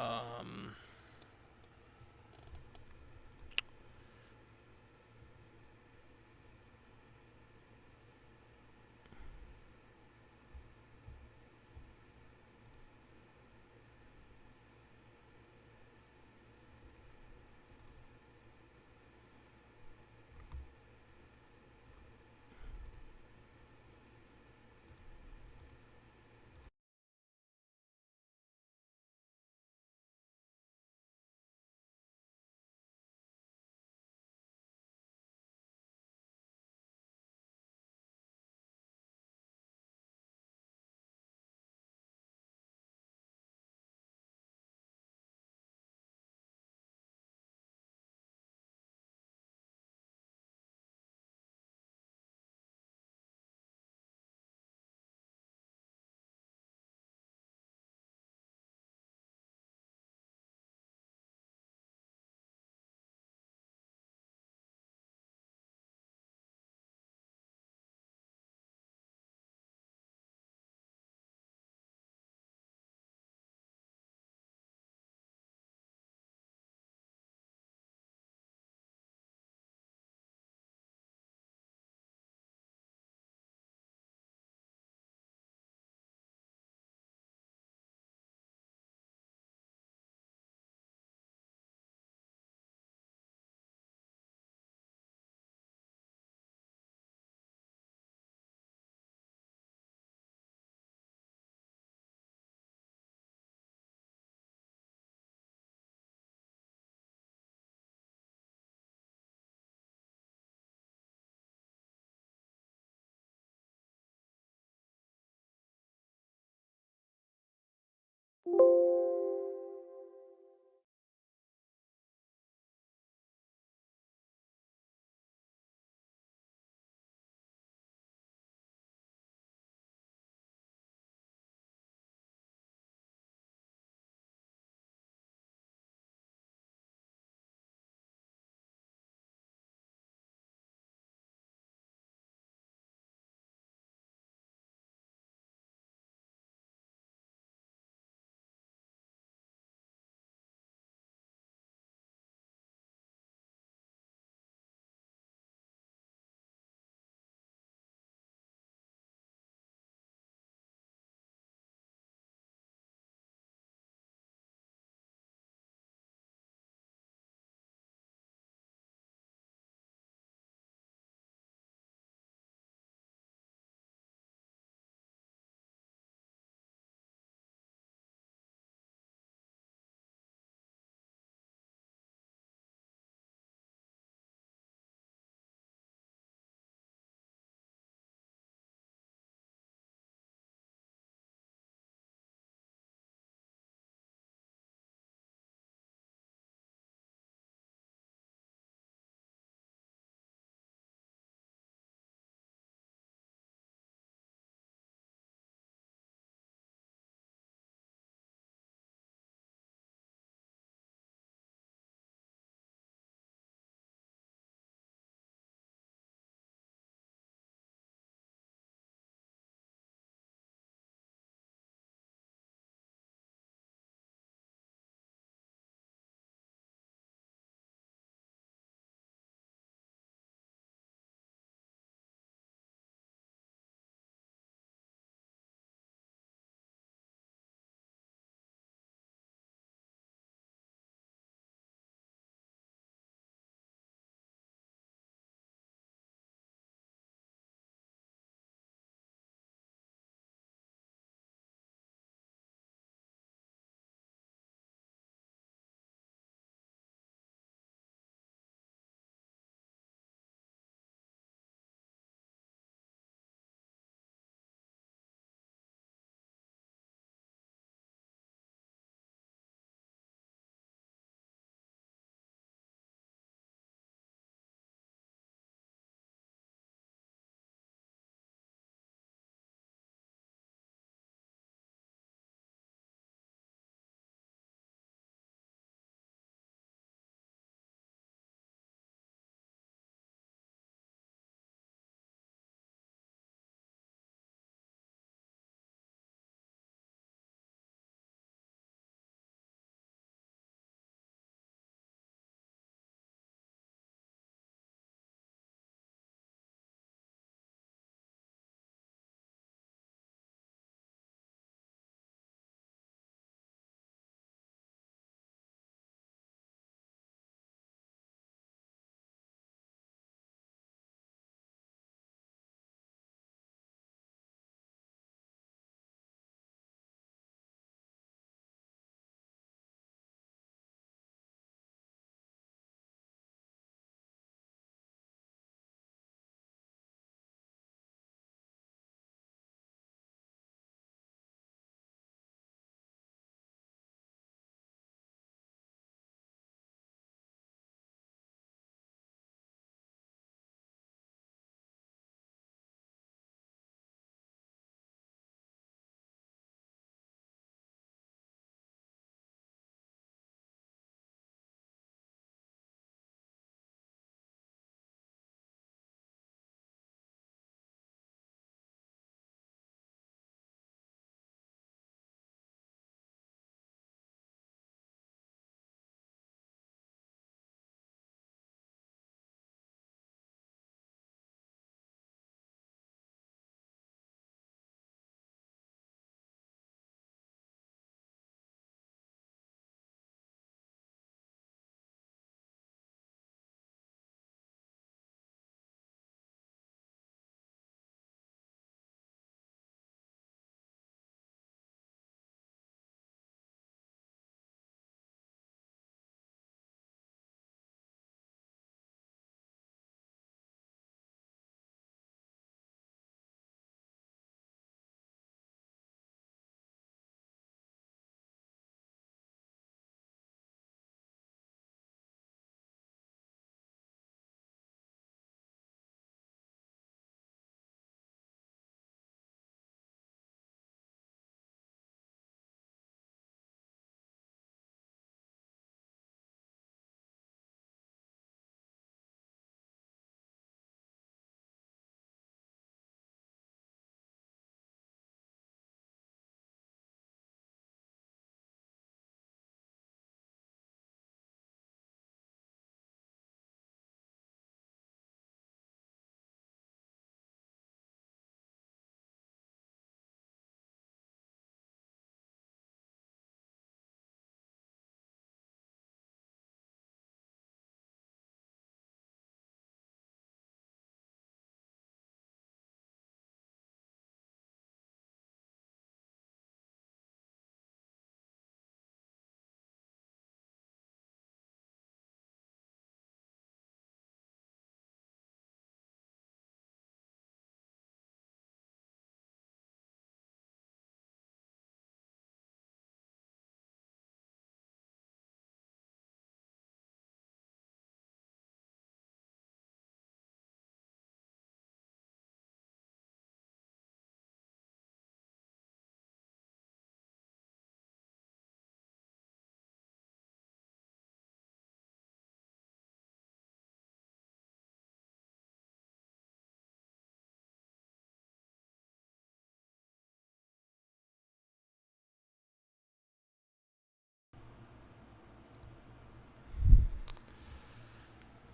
Um,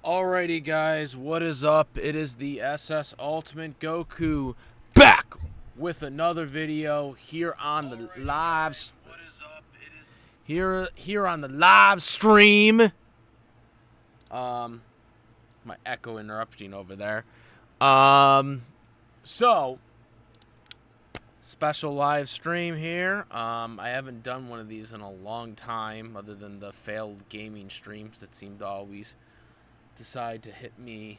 Alrighty guys, what is up? It is the SS Ultimate Goku back with another video here on the live here on the live stream. My echo interrupting over there. So special live stream here. I haven't done one of these in a long time, other than the failed gaming streams that seem to always decide to hit me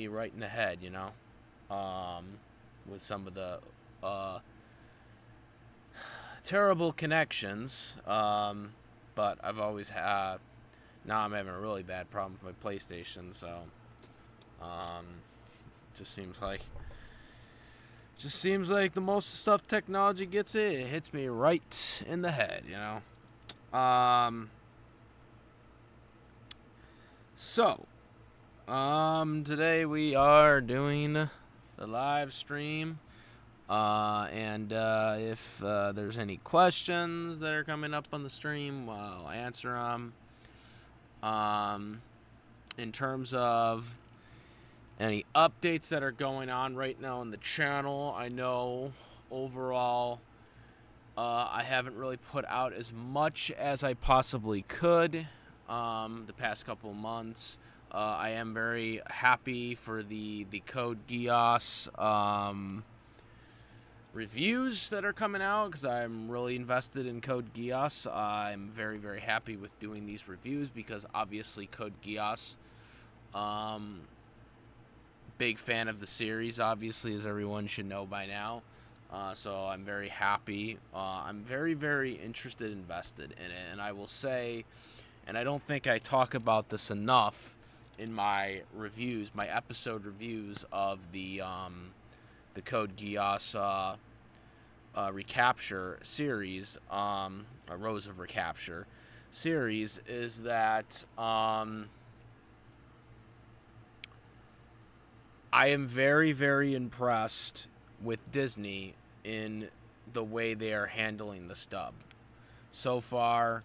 right in the head, you know, with some of the terrible connections, but I've always had, now I'm having a really bad problem with my PlayStation, so, just seems like the most stuff technology gets it hits me right in the head, you know. So, today we are doing the live stream, and if there's any questions that are coming up on the stream, I'll answer them. In terms of any updates that are going on right now on the channel, I know overall I haven't really put out as much as I possibly could the past couple of months. I am very happy for the Code Geass reviews that are coming out, because I'm really invested in Code Geass. I'm very, very happy with doing these reviews because obviously Code Geass, big fan of the series, obviously, as everyone should know by now. So I'm very happy. I'm very, very interested, invested in it, and I will say, and I don't think I talk about this enough in my reviews, my episode reviews of the Code Geass recapture series, Rose of Recapture series, is that I am very, very impressed with Disney in the way they are handling the stub. So far,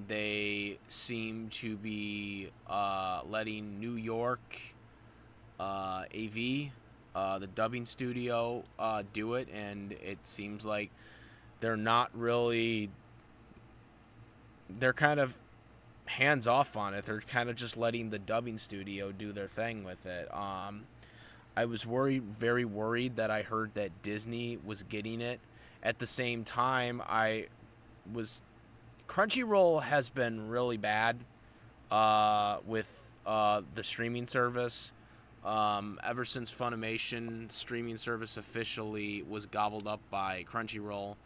they seem to be letting New York AV, the dubbing studio, do it, and it seems like they're not really, they're kind of hands off on it. They're kind of just letting the dubbing studio do their thing with it. I was very worried that I heard that Disney was getting it. At the same time, Crunchyroll has been really bad with the streaming service. Ever since Funimation streaming service officially was gobbled up by Crunchyroll,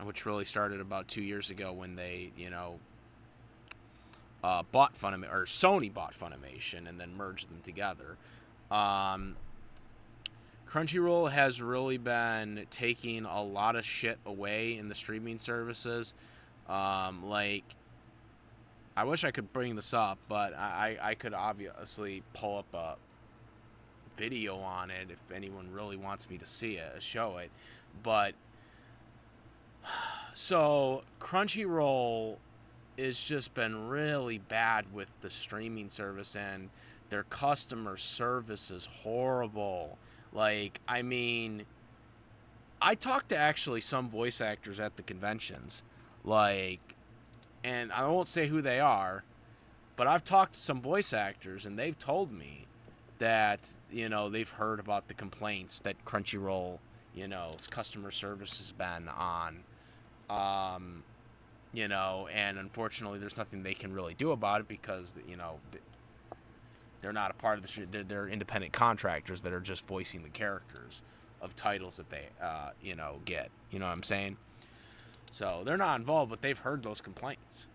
which really started about 2 years ago when they, bought Funimation, or Sony bought Funimation and then merged them together. Crunchyroll has really been taking a lot of shit away in the streaming services. Like, I wish I could bring this up, but I could obviously pull up a video on it if anyone really wants me to see it, show it. But, so, Crunchyroll has just been really bad with the streaming service, and their customer service is horrible. Like, I mean, I talked to actually some voice actors at the conventions, like, and I won't say who they are, but I've talked to some voice actors, and they've told me that, they've heard about the complaints that Crunchyroll, customer service has been on, and unfortunately there's nothing they can really do about it because, they're not a part of the they're independent contractors that are just voicing the characters of titles that they, get. You know what I'm saying? So they're not involved, but they've heard those complaints,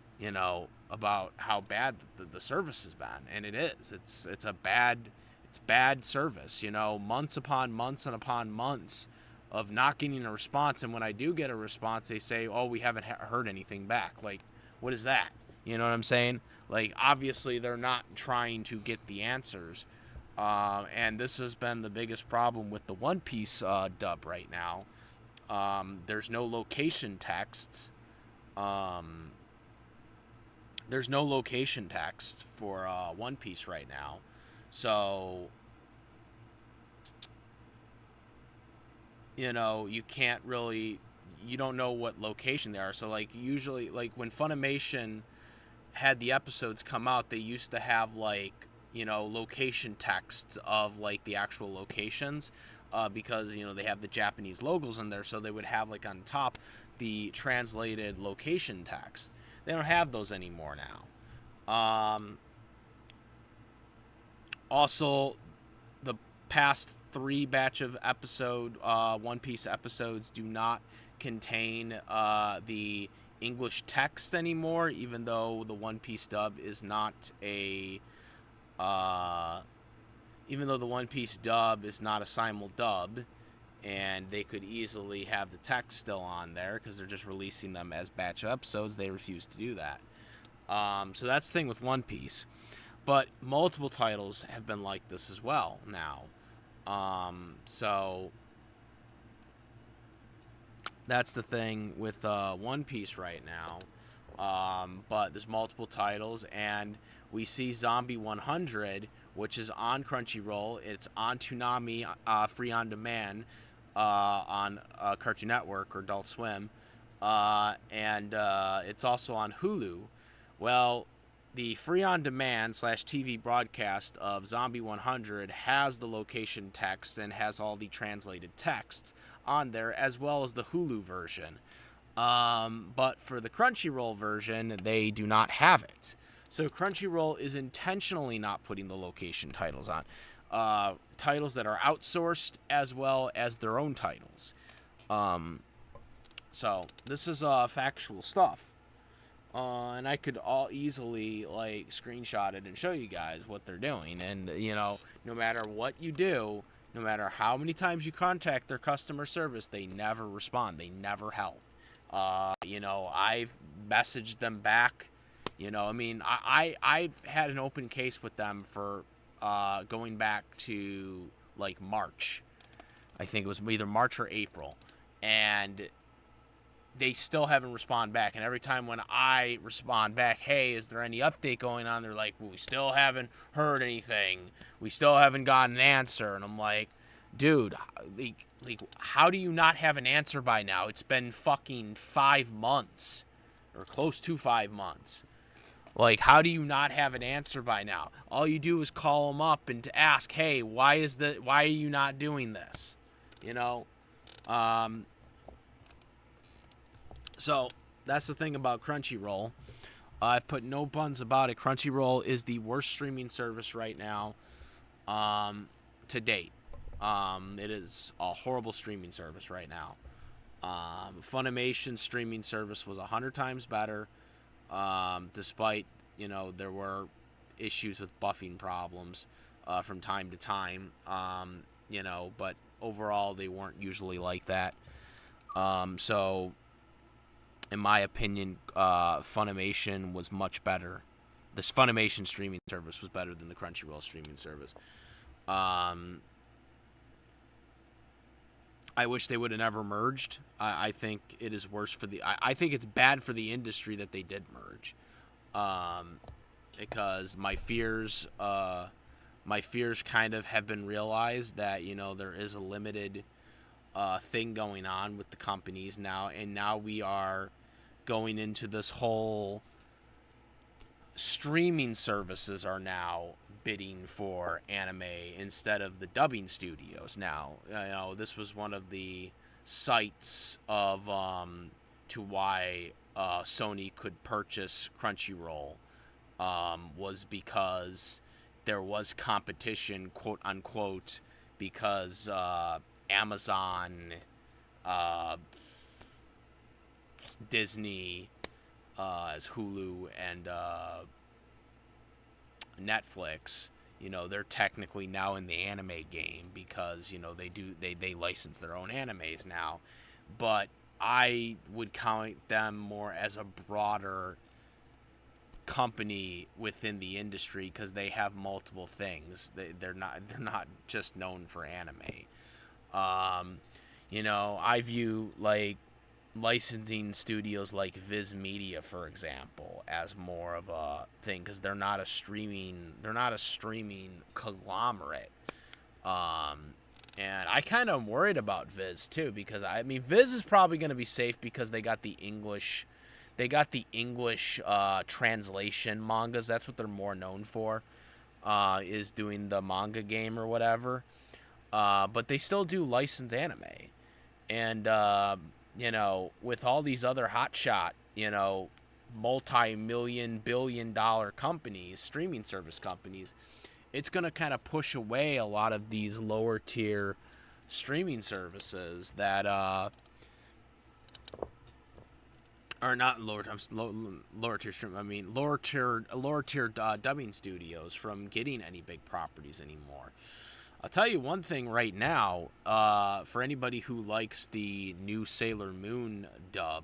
about how bad the service has been, and it is. It's bad service. Months upon months and upon months of not getting a response, and when I do get a response, they say, "Oh, we haven't heard anything back." Like, what is that? You know what I'm saying? Like, obviously, they're not trying to get the answers. And this has been the biggest problem with the One Piece dub right now. There's no location texts. there's no location text for One Piece right now, so you can't really, you don't know what location they are. So like usually, like when Funimation had the episodes come out, they used to have like location texts of like the actual locations, because they have the Japanese logos in there, so they would have like on top the translated location text. They don't have those anymore now. Also, the past 3 batch of One Piece episodes do not contain the English text anymore, even though the One Piece dub is not a simul dub, and they could easily have the text still on there because they're just releasing them as batch of episodes. They refuse to do that. So that's the thing with One Piece. But multiple titles have been like this as well now. So that's the thing with One Piece right now. But there's multiple titles, and we see Zombie 100, which is on Crunchyroll. It's on Toonami, free on demand, on Cartoon Network or Adult Swim, and it's also on Hulu. Well, the free on demand / TV broadcast of Zombie 100 has the location text and has all the translated text on there, as well as the Hulu version. But for the Crunchyroll version, they do not have it. So Crunchyroll is intentionally not putting the location titles on. Titles that are outsourced as well as their own titles. So this is factual stuff. And I could all easily like screenshot it and show you guys what they're doing. And no matter what you do, no matter how many times you contact their customer service, they never respond. They never help. I've messaged them back. I've had an open case with them for going back to like March. I think it was either March or April, and they still haven't responded back. And every time when I respond back, hey, is there any update going on? They're like, well, we still haven't heard anything. We still haven't gotten an answer. And I'm like, dude, like, how do you not have an answer by now? It's been fucking 5 months, or close to 5 months. Like, how do you not have an answer by now? All you do is call them up and to ask, hey, why are you not doing this? So that's the thing about Crunchyroll. I've put no buns about it. Crunchyroll is the worst streaming service right now, to date. It is a horrible streaming service right now. Funimation's streaming service was 100 times better, despite, there were issues with buffing problems from time to time, but overall they weren't usually like that. So in my opinion, Funimation was much better. This Funimation streaming service was better than the Crunchyroll streaming service. I wish they would have never merged. I think it is worse for I think it's bad for the industry that they did merge. Because my fears kind of have been realized that, there is a limited thing going on with the companies now, and now we are going into this whole streaming services are now bidding for anime instead of the dubbing studios. Now, this was one of the sites of to why Sony could purchase Crunchyroll, was because there was competition, quote unquote, because Amazon, Disney, as Hulu, and Netflix, they're technically now in the anime game because they license their own animes now. But I would count them more as a broader company within the industry because they have multiple things. They're not just known for anime. I view like licensing studios like Viz Media, for example, as more of a thing, because they're not a streaming conglomerate. And I kind of worried about Viz too, because I mean Viz is probably going to be safe because they got the English translation mangas. That's what they're more known for, is doing the manga game or whatever. But they still do license anime, and with all these other hotshot, multi-million, billion-dollar companies, streaming service companies, it's going to kind of push away a lot of these lower-tier streaming services that are not lower-tier stream. I mean, lower-tier dubbing studios from getting any big properties anymore. I'll tell you one thing right now, for anybody who likes the new Sailor Moon dub,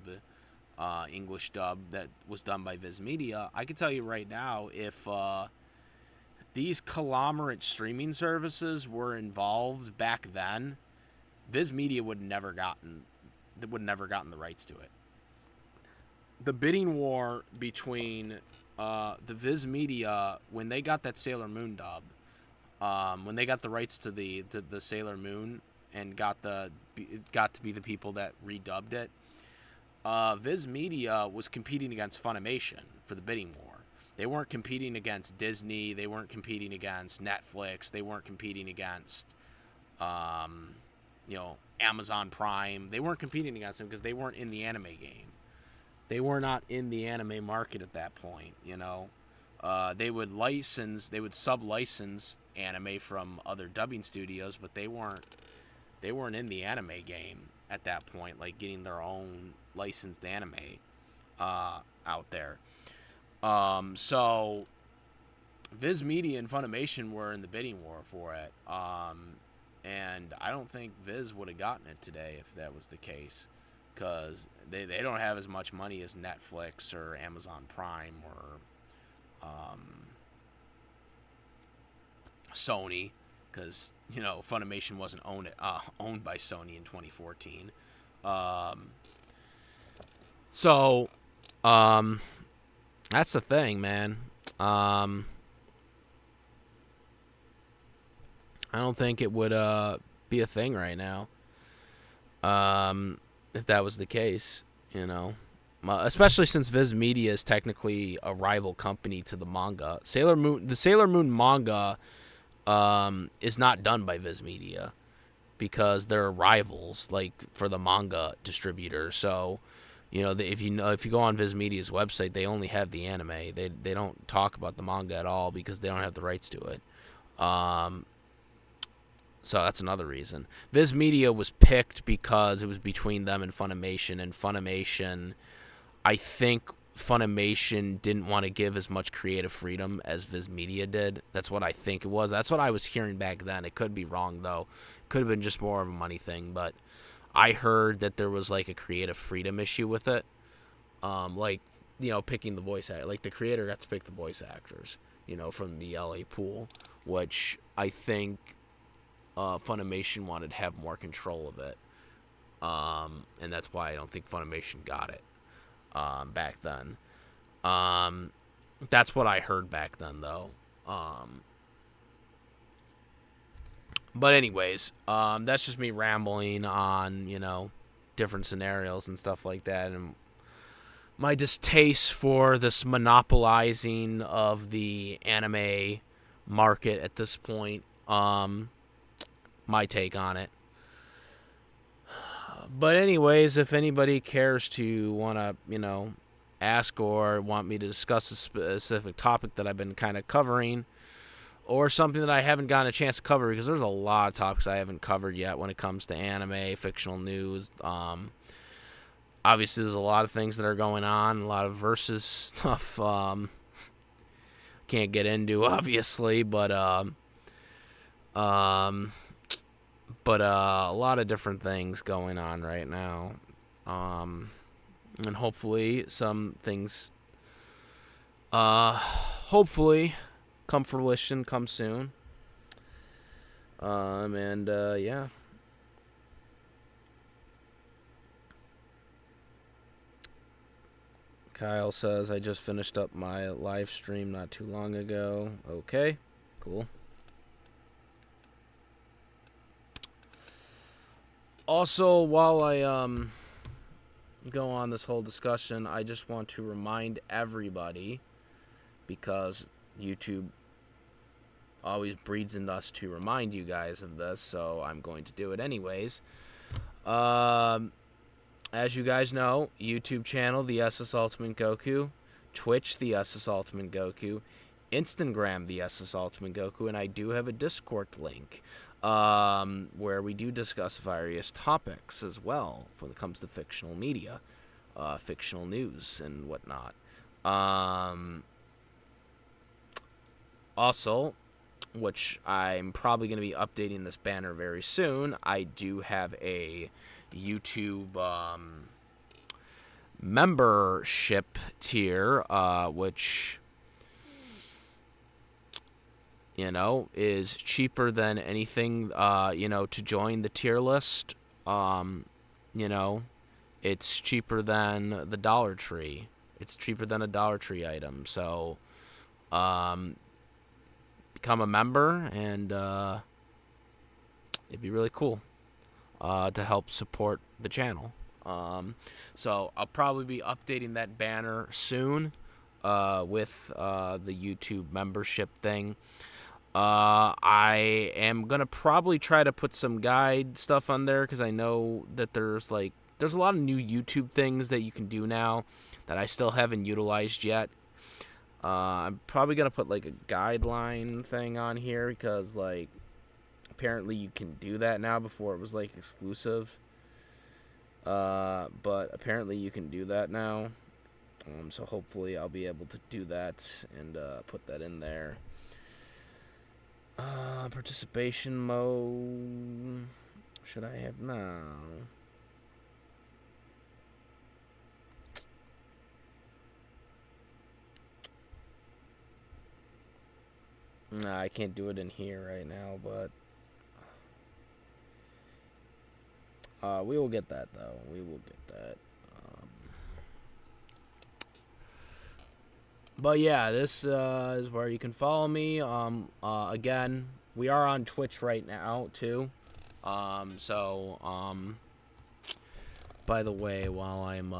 English dub that was done by Viz Media, I can tell you right now, if these conglomerate streaming services were involved back then, Viz Media would never gotten the rights to it. The bidding war between the Viz Media, when they got that Sailor Moon dub, when they got the rights to the Sailor Moon and got to be the people that redubbed it, Viz Media was competing against Funimation for the bidding war. They weren't competing against Disney. They weren't competing against Netflix. They weren't competing against, Amazon Prime. They weren't competing against them because they weren't in the anime game. They were not in the anime market at that point, They would sub-license anime from other dubbing studios, but they weren't in the anime game at that point, like getting their own licensed anime out there. So Viz Media and Funimation were in the bidding war for it. And I don't think Viz would have gotten it today if that was the case, because they don't have as much money as Netflix or Amazon Prime or Sony, because Funimation wasn't owned by Sony in 2014. That's the thing, man. I don't think it would be a thing right now. If that was the case, especially since Viz Media is technically a rival company to the manga. The Sailor Moon manga is not done by Viz Media because they're rivals, like, for the manga distributor. So, if you go on Viz Media's website, they only have the anime. They don't talk about the manga at all because they don't have the rights to it. So that's another reason. Viz Media was picked because it was between them and Funimation, I think Funimation didn't want to give as much creative freedom as Viz Media did. That's what I think it was. That's what I was hearing back then. It could be wrong, though. It could have been just more of a money thing, but I heard that there was, like, a creative freedom issue with it. Picking the voice actor. Like, the creator got to pick the voice actors, from the LA pool, which I think Funimation wanted to have more control of it. And that's why I don't think Funimation got it back then. That's what I heard back then, though. But anyways, that's just me rambling on, different scenarios and stuff like that, and my distaste for this monopolizing of the anime market at this point. My take on it. But anyways, if anybody cares to want to, ask or want me to discuss a specific topic that I've been kind of covering, or something that I haven't gotten a chance to cover, because there's a lot of topics I haven't covered yet when it comes to anime, fictional news. Obviously, there's a lot of things that are going on, a lot of versus stuff. Can't get into, obviously, but a lot of different things going on right now. And hopefully some things hopefully come fruition, come soon. Yeah. Kyle says, I just finished up my live stream not too long ago. Okay, cool. Also, while I go on this whole discussion, I just want to remind everybody, because YouTube always breeds in us to remind you guys of this, so I'm going to do it anyways. As you guys know, YouTube channel, the SS Ultimate Goku, Twitch, the SS Ultimate Goku, Instagram, the SS Ultimate Goku, and I do have a Discord link where we do discuss various topics as well when it comes to fictional media, fictional news, and whatnot. Also, which I'm probably going to be updating this banner very soon, I do have a YouTube membership tier, which, you know, is cheaper than anything, you know, to join the tier list. You know, it's cheaper than the Dollar Tree. It's cheaper than a Dollar Tree item. So, become a member, and it'd be really cool to help support the channel. So I'll probably be updating that banner soon with the YouTube membership thing. I am gonna probably try to put some guide stuff on there, because I know that there's a lot of new YouTube things that you can do now that I still haven't utilized yet. I'm probably gonna put like a guideline thing on here, because like apparently you can do that now. Before it was like exclusive, but apparently you can do that now. So hopefully I'll be able to do that and put that in there. Participation mode. Should I have now? Nah, I can't do it in here right now, but we will get that, though. We will get that. But yeah, this is where you can follow me. Again, we are on Twitch right now, too. By the way, while I'm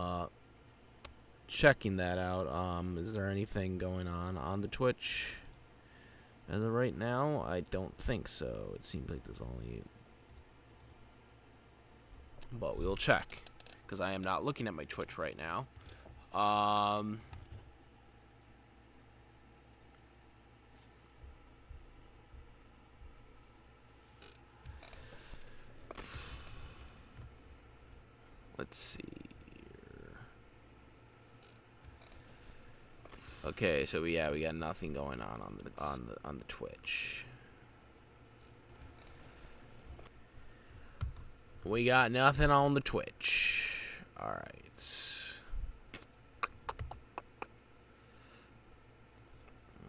checking that out, is there anything going on the Twitch? As of right now, I don't think so. It seems like there's only... But we will check, because I am not looking at my Twitch right now. Let's see here. Okay, so yeah, we got nothing going on the Twitch. We got nothing on the Twitch. All right.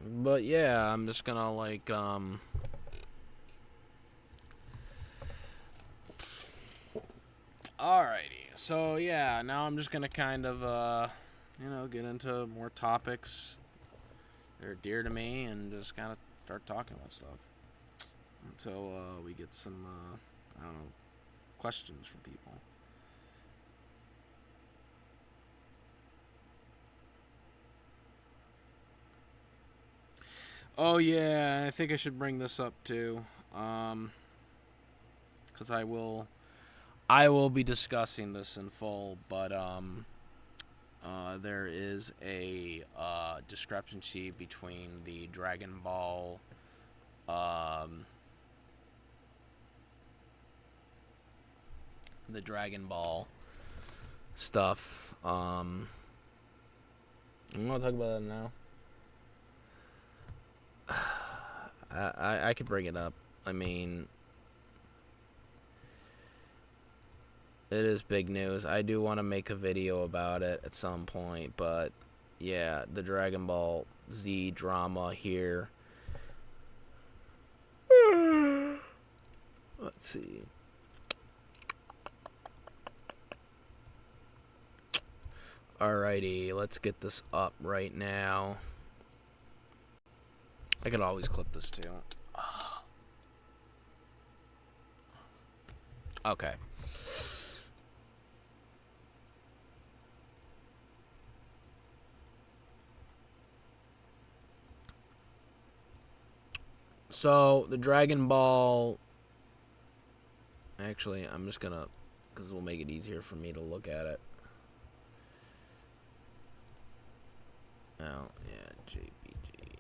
But yeah, I'm just gonna like Alrighty. So yeah, now I'm just gonna kind of you know, get into more topics that are dear to me, and just kind of start talking about stuff until we get some I don't know, questions from people. Oh yeah, I think I should bring this up too, because I will be discussing this in full, but there is a discrepancy between the Dragonball stuff. I'm gonna talk about that now. I could bring it up. I mean, it is big news. I do want to make a video about it at some point, but yeah, the Dragon Ball Z drama here. Let's see. Alrighty, let's get this up right now. I can always clip this too. Okay. So, the Dragon Ball... Actually, I'm just gonna... because it'll make it easier for me to look at it. Oh, yeah, JPG.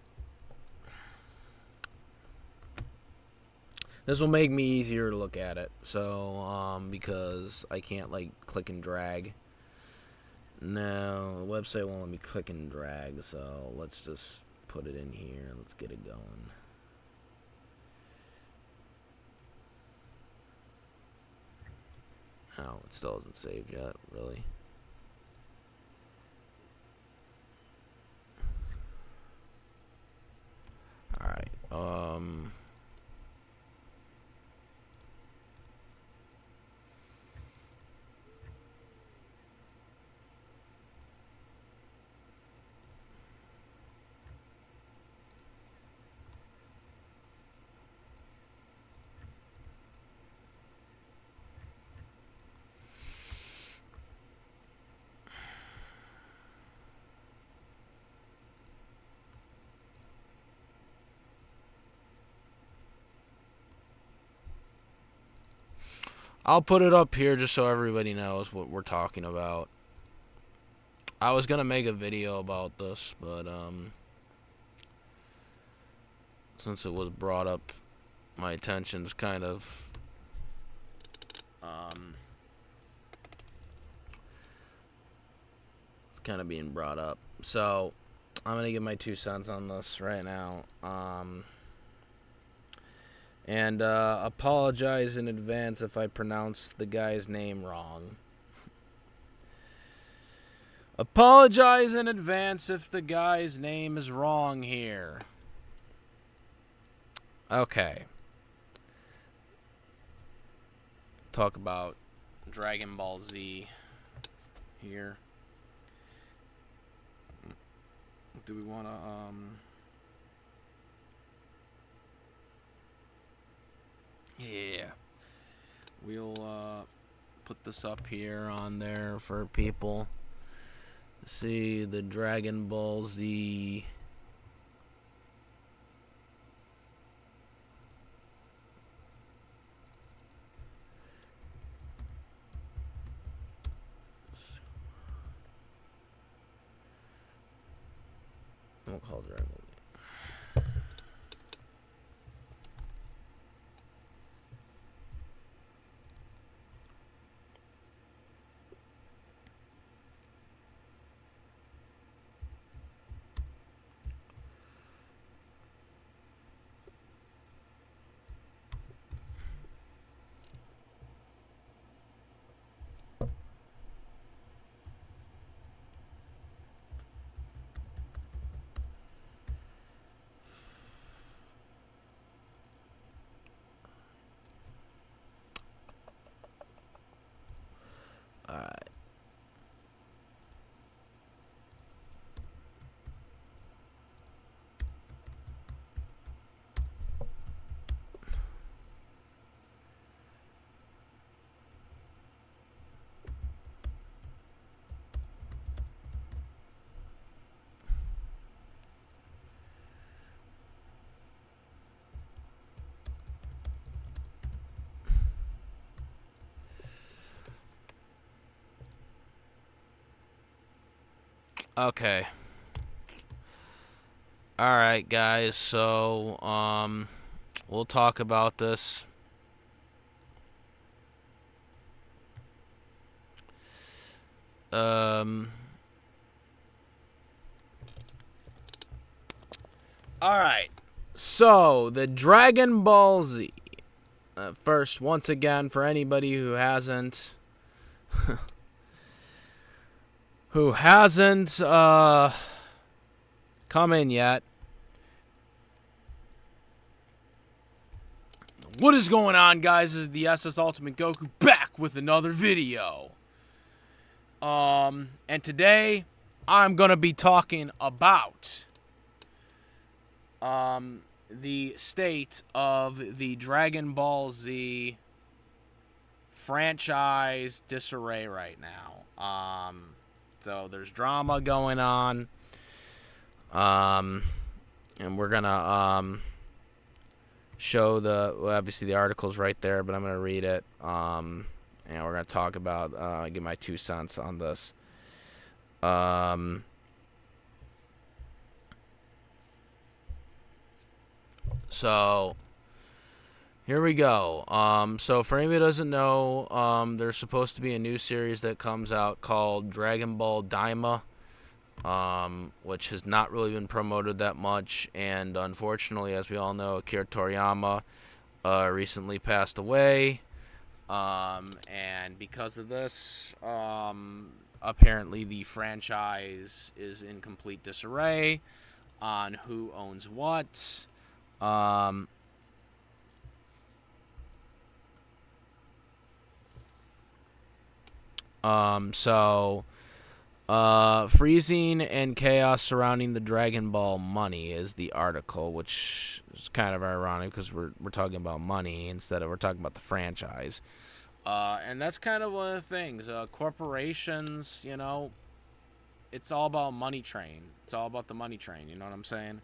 This will make me easier to look at it. So, because I can't, like, click and drag. No, the website won't let me click and drag, so let's just put it in here. Let's get it going. Oh, it still hasn't saved yet, really. Alright, I'll put it up here just so everybody knows what we're talking about. I was gonna make a video about this, but since it was brought up, my attention's kind of it's kind of being brought up. So I'm gonna give my 2 cents on this right now. And apologize in advance if I pronounce the guy's name wrong. Apologize in advance if the guy's name is wrong here. Okay. Talk about Dragon Ball Z here. Do we want to yeah, we'll put this up here on there for people to see the Dragon Ball Z. We'll call it Dragon Ball Z. Alright. Okay. Alright, guys, so, we'll talk about this. Alright. So, the Dragon Ball Z. First, once again, for anybody who hasn't... who hasn't come in yet. What is going on, guys? This is the SS Ultimate Goku back with another video. And today I'm going to be talking about the state of the Dragon Ball Z franchise disarray right now. So there's drama going on. And we're going to show obviously the article's right there, but I'm going to read it. And we're going to talk about, give my 2 cents on this. So here we go. So for anybody who doesn't know, there's supposed to be a new series that comes out called Dragon Ball Daima, which has not really been promoted that much. And unfortunately, as we all know, Akira Toriyama recently passed away. And because of this, apparently the franchise is in complete disarray on who owns what. Freezing and chaos surrounding the Dragon Ball money is the article, which is kind of ironic because we're talking about money instead of we're talking about the franchise. And that's kind of one of the things. Corporations, you know, it's all about money train. It's all about the money train, you know what I'm saying?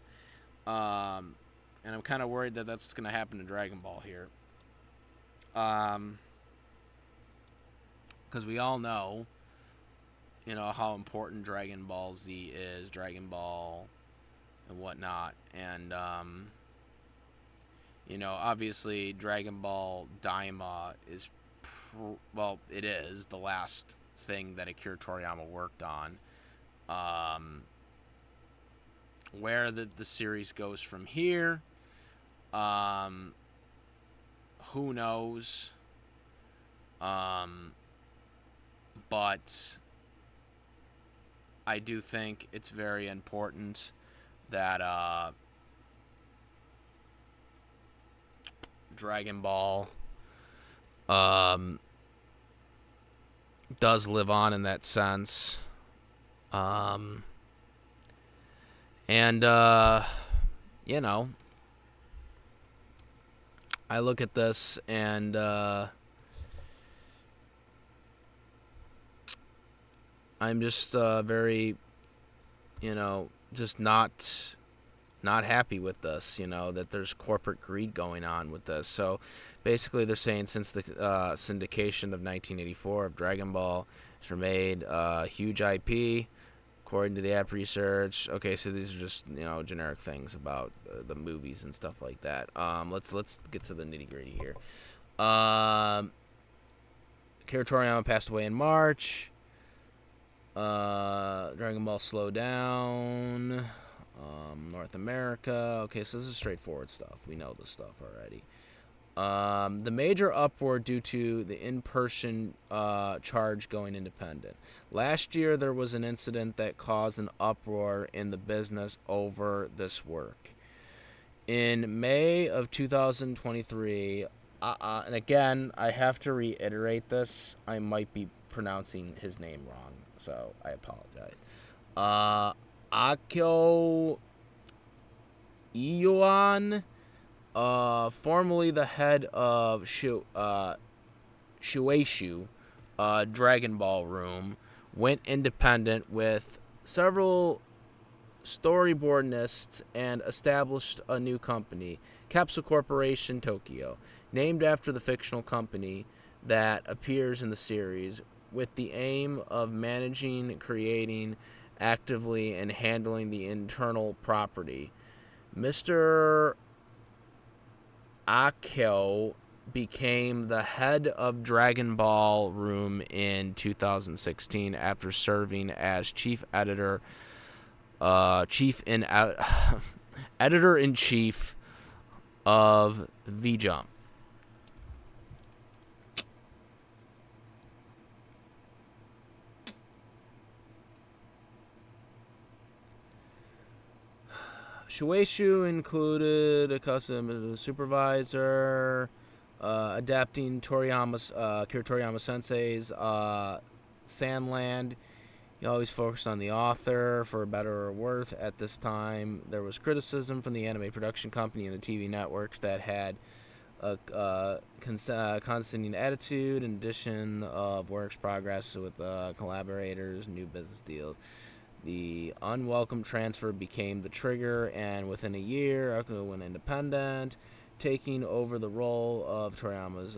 And I'm kind of worried that that's what's going to happen to Dragon Ball here. Because we all know, you know, how important Dragon Ball Z is, Dragon Ball and whatnot. And, you know, obviously Dragon Ball Daima is, well, it is the last thing that Akira Toriyama worked on. Where the series goes from here, who knows? But I do think it's very important that Dragon Ball does live on in that sense. And you know, I look at this and I'm just very, you know, just not happy with this, you know, that there's corporate greed going on with this. So basically they're saying since the syndication of 1984 of Dragon Ball has remade huge IP, according to the app research. Okay, so these are just, you know, generic things about the movies and stuff like that. Let's get to the nitty-gritty here. Akira Toriyama passed away in March. Dragon Ball Slow Down, North America. Okay, so this is straightforward stuff. We know this stuff already. The major upward due to the in-person charge going independent. Last year, there was an incident that caused an uproar in the business over this work. In May of 2023, and again, I have to reiterate this. I might be pronouncing his name wrong, so I apologize. Akio Ioan, formerly the head of Shueisha Dragon Ball Room, went independent with several storyboardists and established a new company, Capsule Corporation Tokyo, named after the fictional company that appears in the series, with the aim of managing, creating, actively, and handling the internal property. Mr. Akio became the head of Dragon Ball Room in 2016 after serving as editor-in-chief of V-Jump. Shueisha included a custom supervisor, adapting Akira Toriyama Sensei's Sandland. He always focused on the author, for better or worse. At this time, there was criticism from the anime production company and the TV networks that had a constant attitude, in addition of work's progress with collaborators, new business deals. The unwelcome transfer became the trigger, and within a year, Akuno went independent, taking over the role of Toriyama's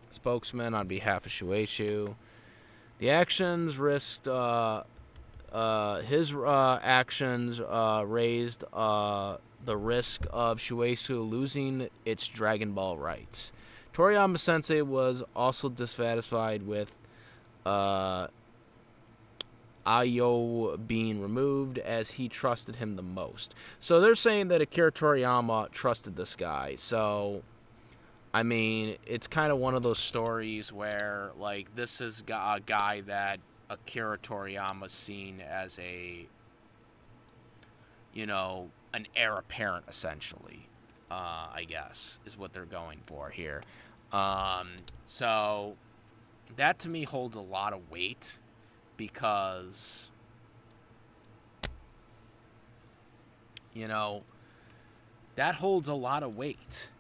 spokesman on behalf of Shueisha. The actions risked his actions raised the risk of Shueisha losing its Dragon Ball rights. Toriyama Sensei was also dissatisfied with Ayo being removed, as he trusted him the most. So they're saying that Akira Toriyama trusted this guy. So, I mean, it's kind of one of those stories where, like, this is a guy that Akira Toriyama's seen as a, you know, an heir apparent, essentially, I guess, is what they're going for here. So that to me holds a lot of weight, because, you know, that holds a lot of weight.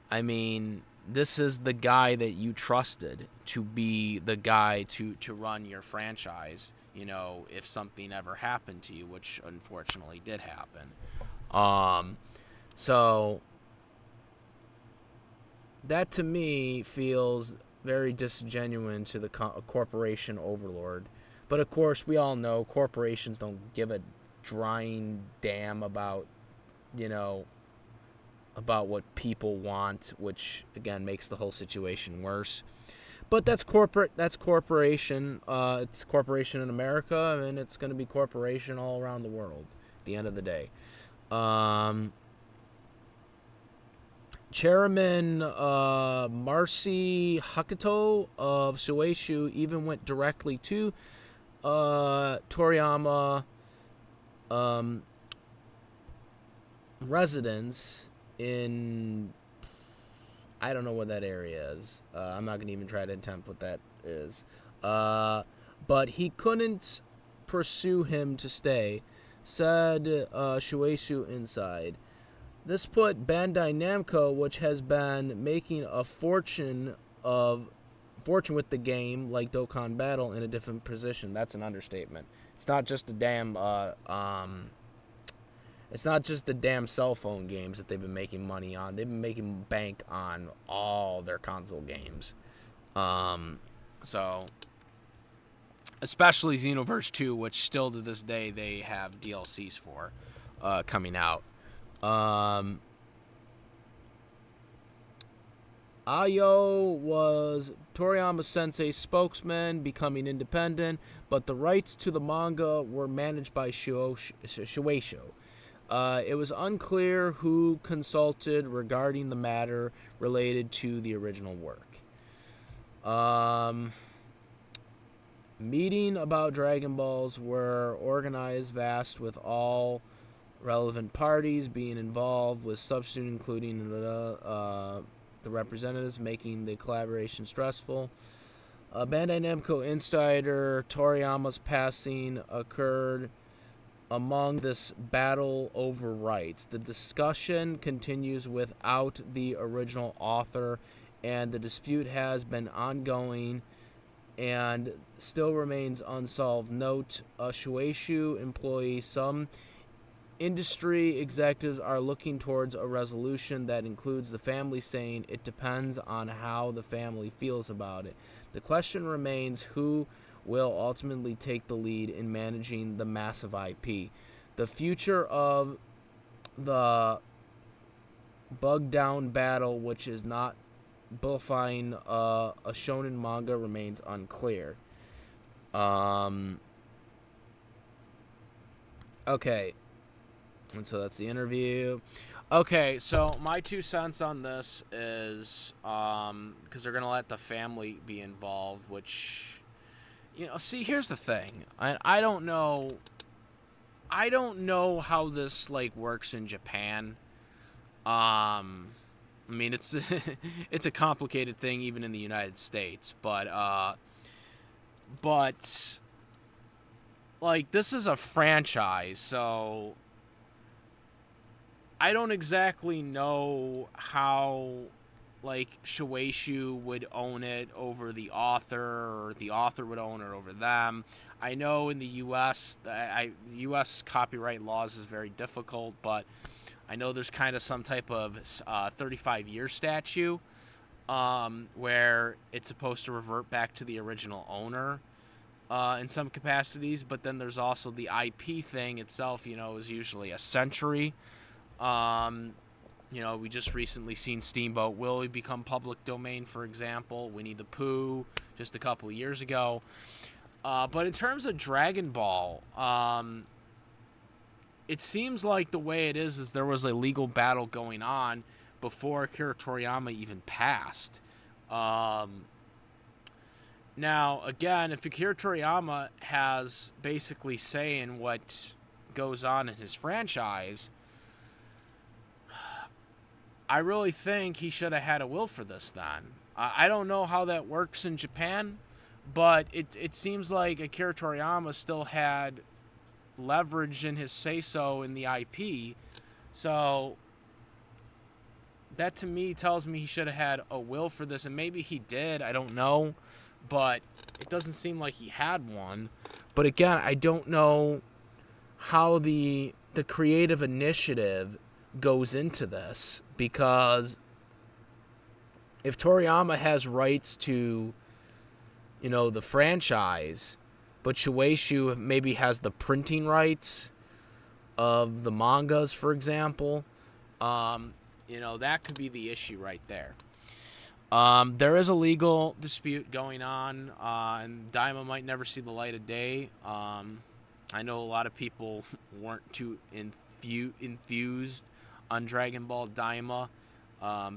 I mean, this is the guy that you trusted to be the guy to run your franchise, you know, if something ever happened to you, which unfortunately did happen. So that to me feels very disingenuous to the corporation overlord. But of course, we all know corporations don't give a drying damn about, you know, about what people want, which again makes the whole situation worse. But that's corporate. That's corporation. It's corporation in America, and it's going to be corporation all around the world. At the end of the day, Chairman Marcy Hakuto of Shueisha even went directly to Toriyama residence in, I don't know what that area is. I'm not going to even try to attempt what that is. But he couldn't pursue him to stay, said Shueisha inside. This put Bandai Namco, which has been making a fortune with the game like Dokkan Battle, in a different position. That's an understatement. It's not just the damn cell phone games that they've been making money on. They've been making bank on all their console games. So especially Xenoverse 2, which still to this day they have DLCs for coming out. Ayo was Toriyama Sensei's spokesman, becoming independent, but the rights to the manga were managed by Shueisha. It was unclear who consulted regarding the matter related to the original work. Meeting about Dragon Balls were organized vast, with all relevant parties being involved, with substitute including the representatives, making the collaboration stressful. Bandai Namco insider Toriyama's passing occurred among this battle over rights. The discussion continues without the original author, and the dispute has been ongoing and still remains unsolved. Note, a Shueisha employee, some industry executives are looking towards a resolution that includes the family, saying it depends on how the family feels about it. The question remains who will ultimately take the lead in managing the massive IP. The future of the bug down battle, which is not bullifying a shonen manga, remains unclear. Okay. And so that's the interview. Okay, so my 2 cents on this is, because they're going to let the family be involved, which, you know, see, here's the thing. I don't know how this, like, works in Japan. I mean, it's it's a complicated thing even in the United States, but like, this is a franchise, so I don't exactly know how, like, Shueisha would own it over the author, or the author would own it over them. I know in the U.S., U.S. copyright laws is very difficult, but I know there's kind of some type of 35-year statute where it's supposed to revert back to the original owner in some capacities, but then there's also the IP thing itself, is usually a century. We just recently seen Steamboat Willie become public domain, for example. Winnie the Pooh just a couple of years ago. But in terms of Dragon Ball, it seems like the way it is there was a legal battle going on before Akira Toriyama even passed. Now, again, if Akira Toriyama has basically say in what goes on in his franchise, I really think he should have had a will for this then. I don't know how that works in Japan, but it seems like Akira Toriyama still had leverage in his say-so in the IP. So that to me tells me he should have had a will for this, and maybe he did, I don't know, but it doesn't seem like he had one. But again, I don't know how the creative initiative goes into this, because if Toriyama has rights to, the franchise, but Shueisha maybe has the printing rights of the mangas, for example, that could be the issue right there. There is a legal dispute going on, and Daima might never see the light of day. I know a lot of people weren't too enthused on Dragon Ball Daima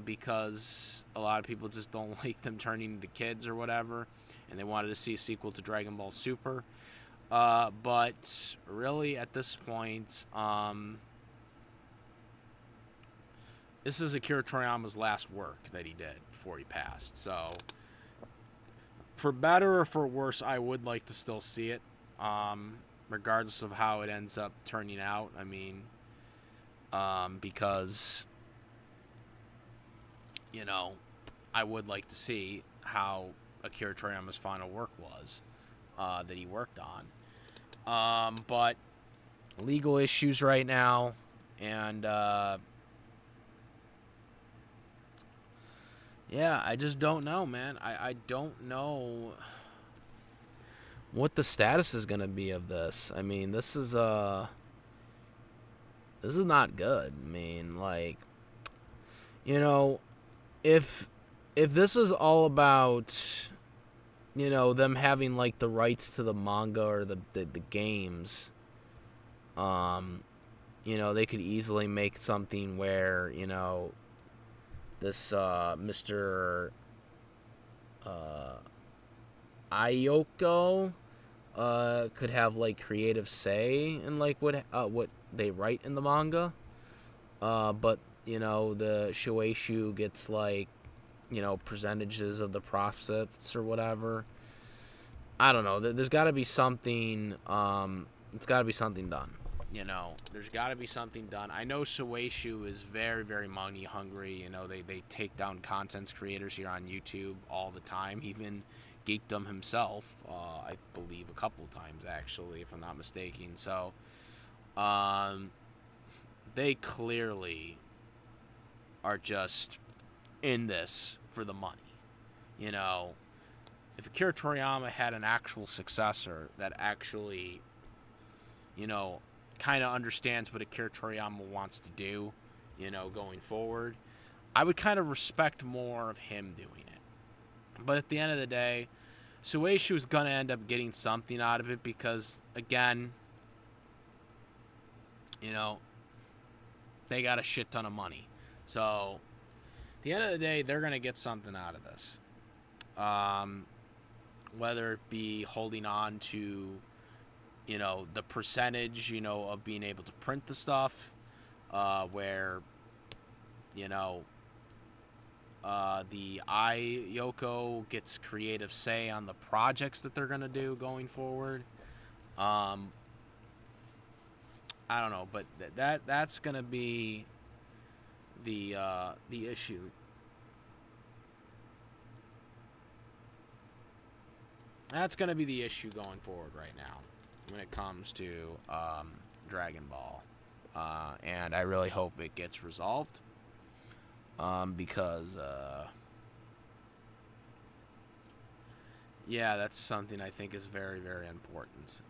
because a lot of people just don't like them turning into kids or whatever, and they wanted to see a sequel to Dragon Ball Super. But really, at this point, this is Akira Toriyama's last work that he did before he passed. So, for better or for worse, I would like to still see it, regardless of how it ends up turning out. I mean, because, I would like to see how Akira Toriyama's final work was that he worked on. But legal issues right now, and yeah, I just don't know, man. I don't know what the status is going to be of this. I mean, this is not good. I mean, like, if this is all about, them having, like, the rights to the manga or the games, they could easily make something where, this Mr. Ayoko could have, like, creative say in, like, what they write in the manga, but the Shueisha gets, like, percentages of the profits or whatever. I don't know. There's got to be something. It's got to be something done. There's got to be something done. I know Shueisha is very, very money hungry. They take down content creators here on YouTube all the time. Even Geekdom himself, I believe, a couple times actually, if I'm not mistaken. So, they clearly are just in this for the money. If Akira Toriyama had an actual successor that actually, kind of understands what Akira Toriyama wants to do, going forward, I would kind of respect more of him doing it. But at the end of the day, Shueisha is going to end up getting something out of it because, again, they got a shit ton of money. So, at the end of the day, they're going to get something out of this. Whether it be holding on to, the percentage, of being able to print the stuff, where, the Yoko gets creative say on the projects that they're gonna do going forward. I don't know, but that's gonna be the issue. That's gonna be the issue going forward right now when it comes to Dragon Ball, and I really hope it gets resolved. Because yeah, that's something I think is very, very important.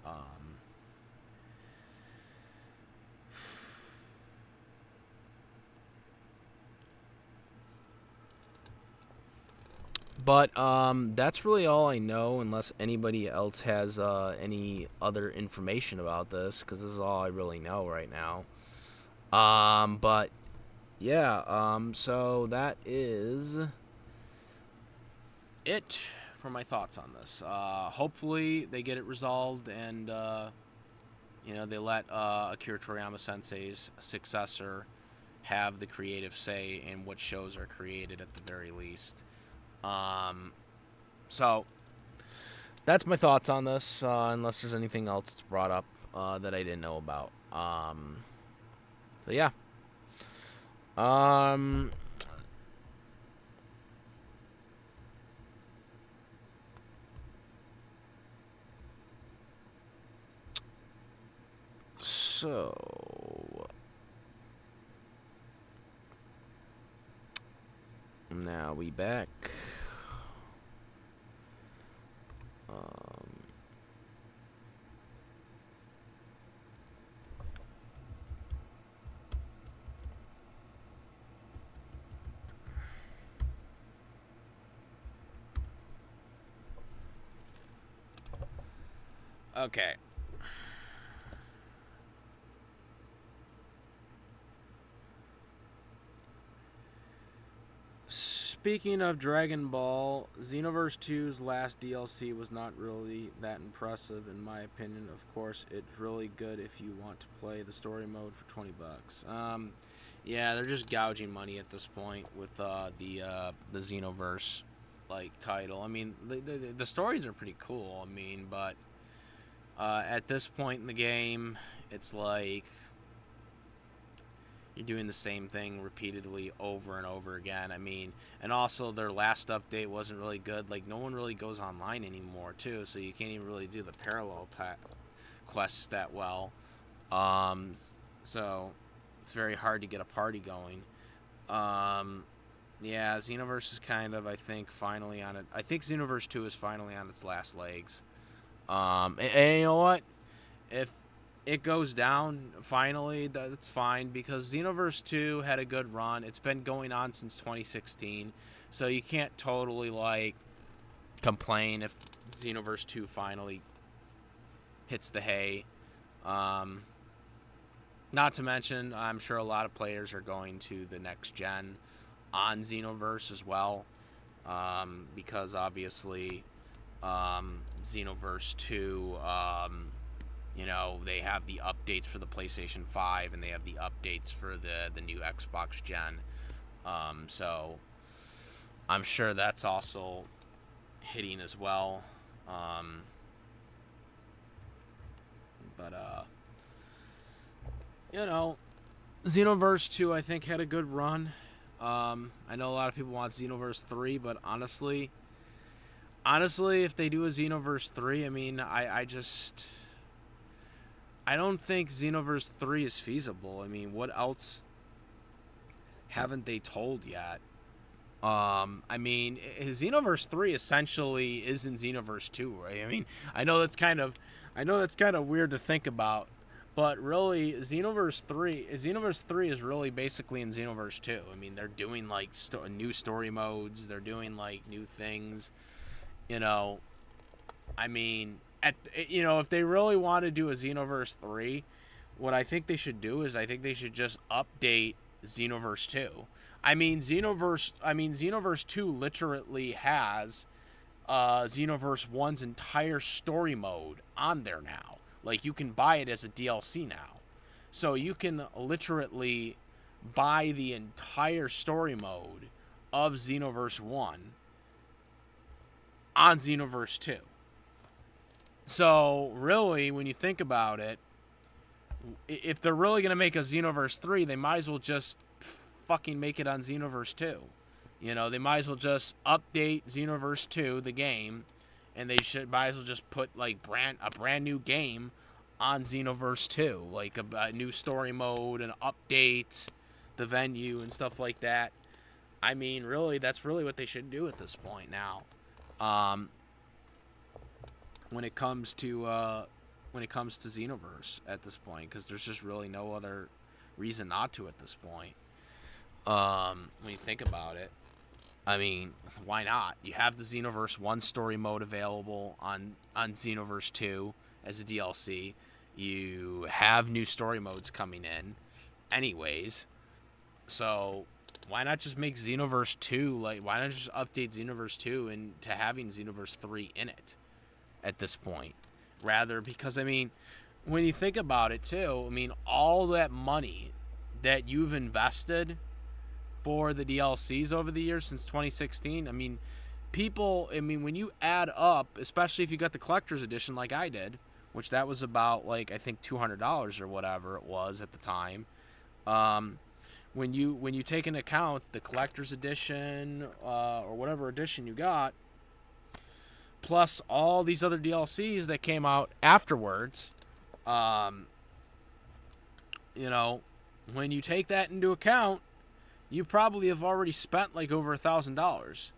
But that's really all I know, unless anybody else has any other information about this, because this is all I really know right now. But yeah, so that is it for my thoughts on this. Hopefully they get it resolved, and they let Akira Toriyama Sensei's successor have the creative say in what shows are created at the very least. So that's my thoughts on this, unless there's anything else that's brought up that I didn't know about. So yeah. So now we back. Okay. Speaking of Dragon Ball, Xenoverse 2's last DLC was not really that impressive in my opinion. Of course, it's really good if you want to play the story mode for $20. Yeah, they're just gouging money at this point with the Xenoverse title. I mean, the stories are pretty cool. I mean, but at this point in the game, it's like you're doing the same thing repeatedly over and over again. I mean, and also their last update wasn't really good. Like, no one really goes online anymore, too, so you can't even really do the parallel quests that well. So it's very hard to get a party going. Yeah, Xenoverse is kind of, I think, finally on it. I think Xenoverse 2 is finally on its last legs. And you know what? If it goes down finally, that's fine, because Xenoverse 2 had a good run. It's been going on since 2016, so you can't totally complain if Xenoverse 2 finally hits the hay. Not to mention, I'm sure a lot of players are going to the next gen on Xenoverse as well, because obviously Xenoverse 2, they have the updates for the PlayStation 5, and they have the updates for the new Xbox gen. So I'm sure that's also hitting as well. Xenoverse 2, I think, had a good run. I know a lot of people want Xenoverse 3, but honestly, if they do a Xenoverse 3, I mean, I don't think Xenoverse 3 is feasible. I mean, what else haven't they told yet? I mean, Xenoverse 3 essentially is in Xenoverse 2, right? I mean, I know that's kind of weird to think about, but really, Xenoverse 3 is really basically in Xenoverse 2. I mean, they're doing new story modes, they're doing new things. I mean, if they really want to do a Xenoverse 3, what I think they should do is just update Xenoverse 2. I mean, Xenoverse 2 literally has Xenoverse 1's entire story mode on there now. Like, you can buy it as a DLC now. So you can literally buy the entire story mode of Xenoverse 1 on Xenoverse 2. So, really, when you think about it, if they're really going to make a Xenoverse 3, they might as well just fucking make it on Xenoverse 2. You know, they might as well just update Xenoverse 2, the game, and they might as well just put like a brand new game on Xenoverse 2, like a new story mode and updates the venue and stuff like that. I mean, really, that's really what they should do at this point now. When it comes to Xenoverse at this point, because there's just really no other reason not to at this point. When you think about it, I mean, why not? You have the Xenoverse 1 story mode available on Xenoverse 2 as a DLC. You have new story modes coming in anyways. So why not just make Xenoverse 2, like, why not just update Xenoverse 2 into having Xenoverse 3 in it at this point? Rather, because, I mean, when you think about it, too, I mean, all that money that you've invested for the DLCs over the years since 2016, I mean, when you add up, especially if you got the collector's edition like I did, which that was about, like, I think $200 or whatever it was at the time, when you take into account the collector's edition or whatever edition you got, plus all these other DLCs that came out afterwards, you know, when you take that into account, you probably have already spent like over $1,000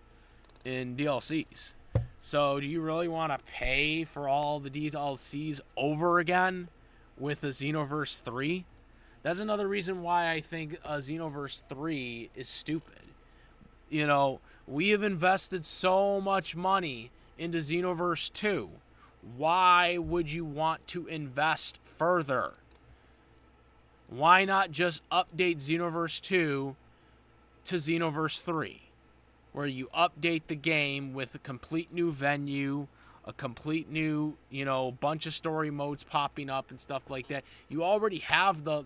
in DLCs. So do you really want to pay for all the DLCs over again with a Xenoverse 3? That's another reason why I think a Xenoverse 3 is stupid. You know, we have invested so much money into Xenoverse 2. Why would you want to invest further? Why not just update Xenoverse 2 to Xenoverse 3, where you update the game with a complete new venue, a complete new, you know, bunch of story modes popping up and stuff like that. You already have the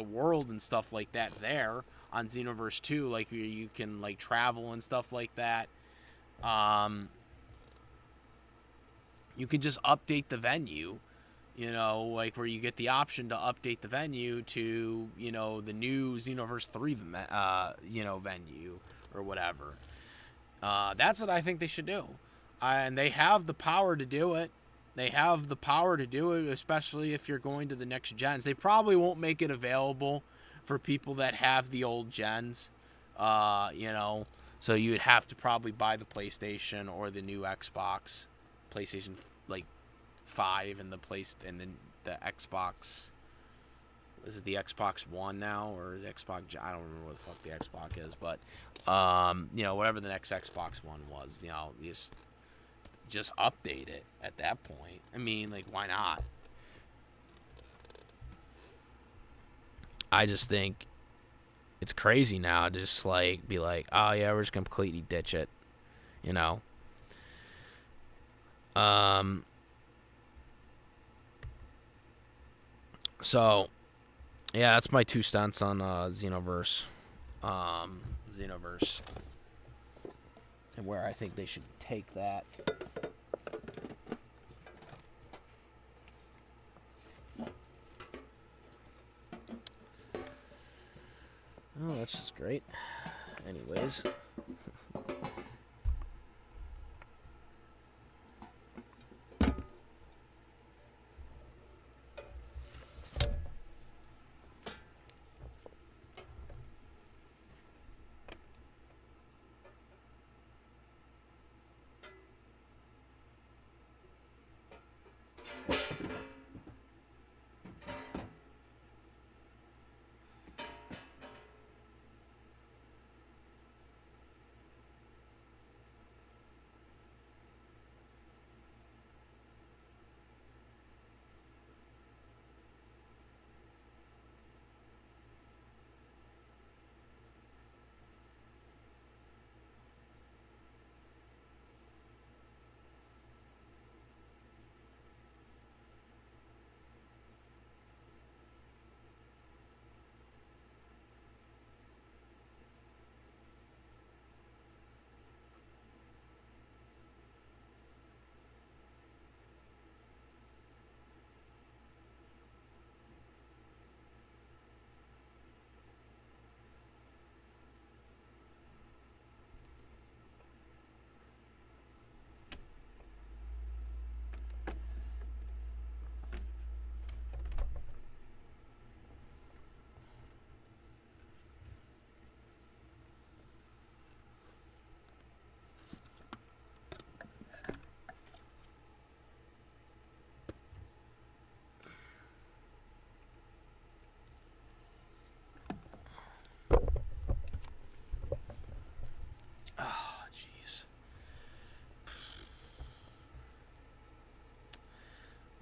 world and stuff like that there on Xenoverse 2, like you can like travel and stuff like that. You can just update the venue, you know, like where you get the option to update the venue to, you know, the new Xenoverse 3, you know, venue or whatever. That's what I think they should do. And they have the power to do it. They have the power to do it, especially if you're going to the next gens. They probably won't make it available for people that have the old gens, you know. So you'd have to probably buy the PlayStation or the new Xbox, PlayStation like 5 and then the Xbox. Is it the Xbox One now or the Xbox? I don't remember what the fuck the Xbox is, but you know, whatever the next Xbox One was, you know, just update it at that point. I mean, like, why not? I just think it's crazy now to just like be like, oh yeah, we're just completely ditch it, you know. So yeah, that's my 2 cents on Xenoverse. Xenoverse. And where I think they should take that. Oh, that's just great. Anyways.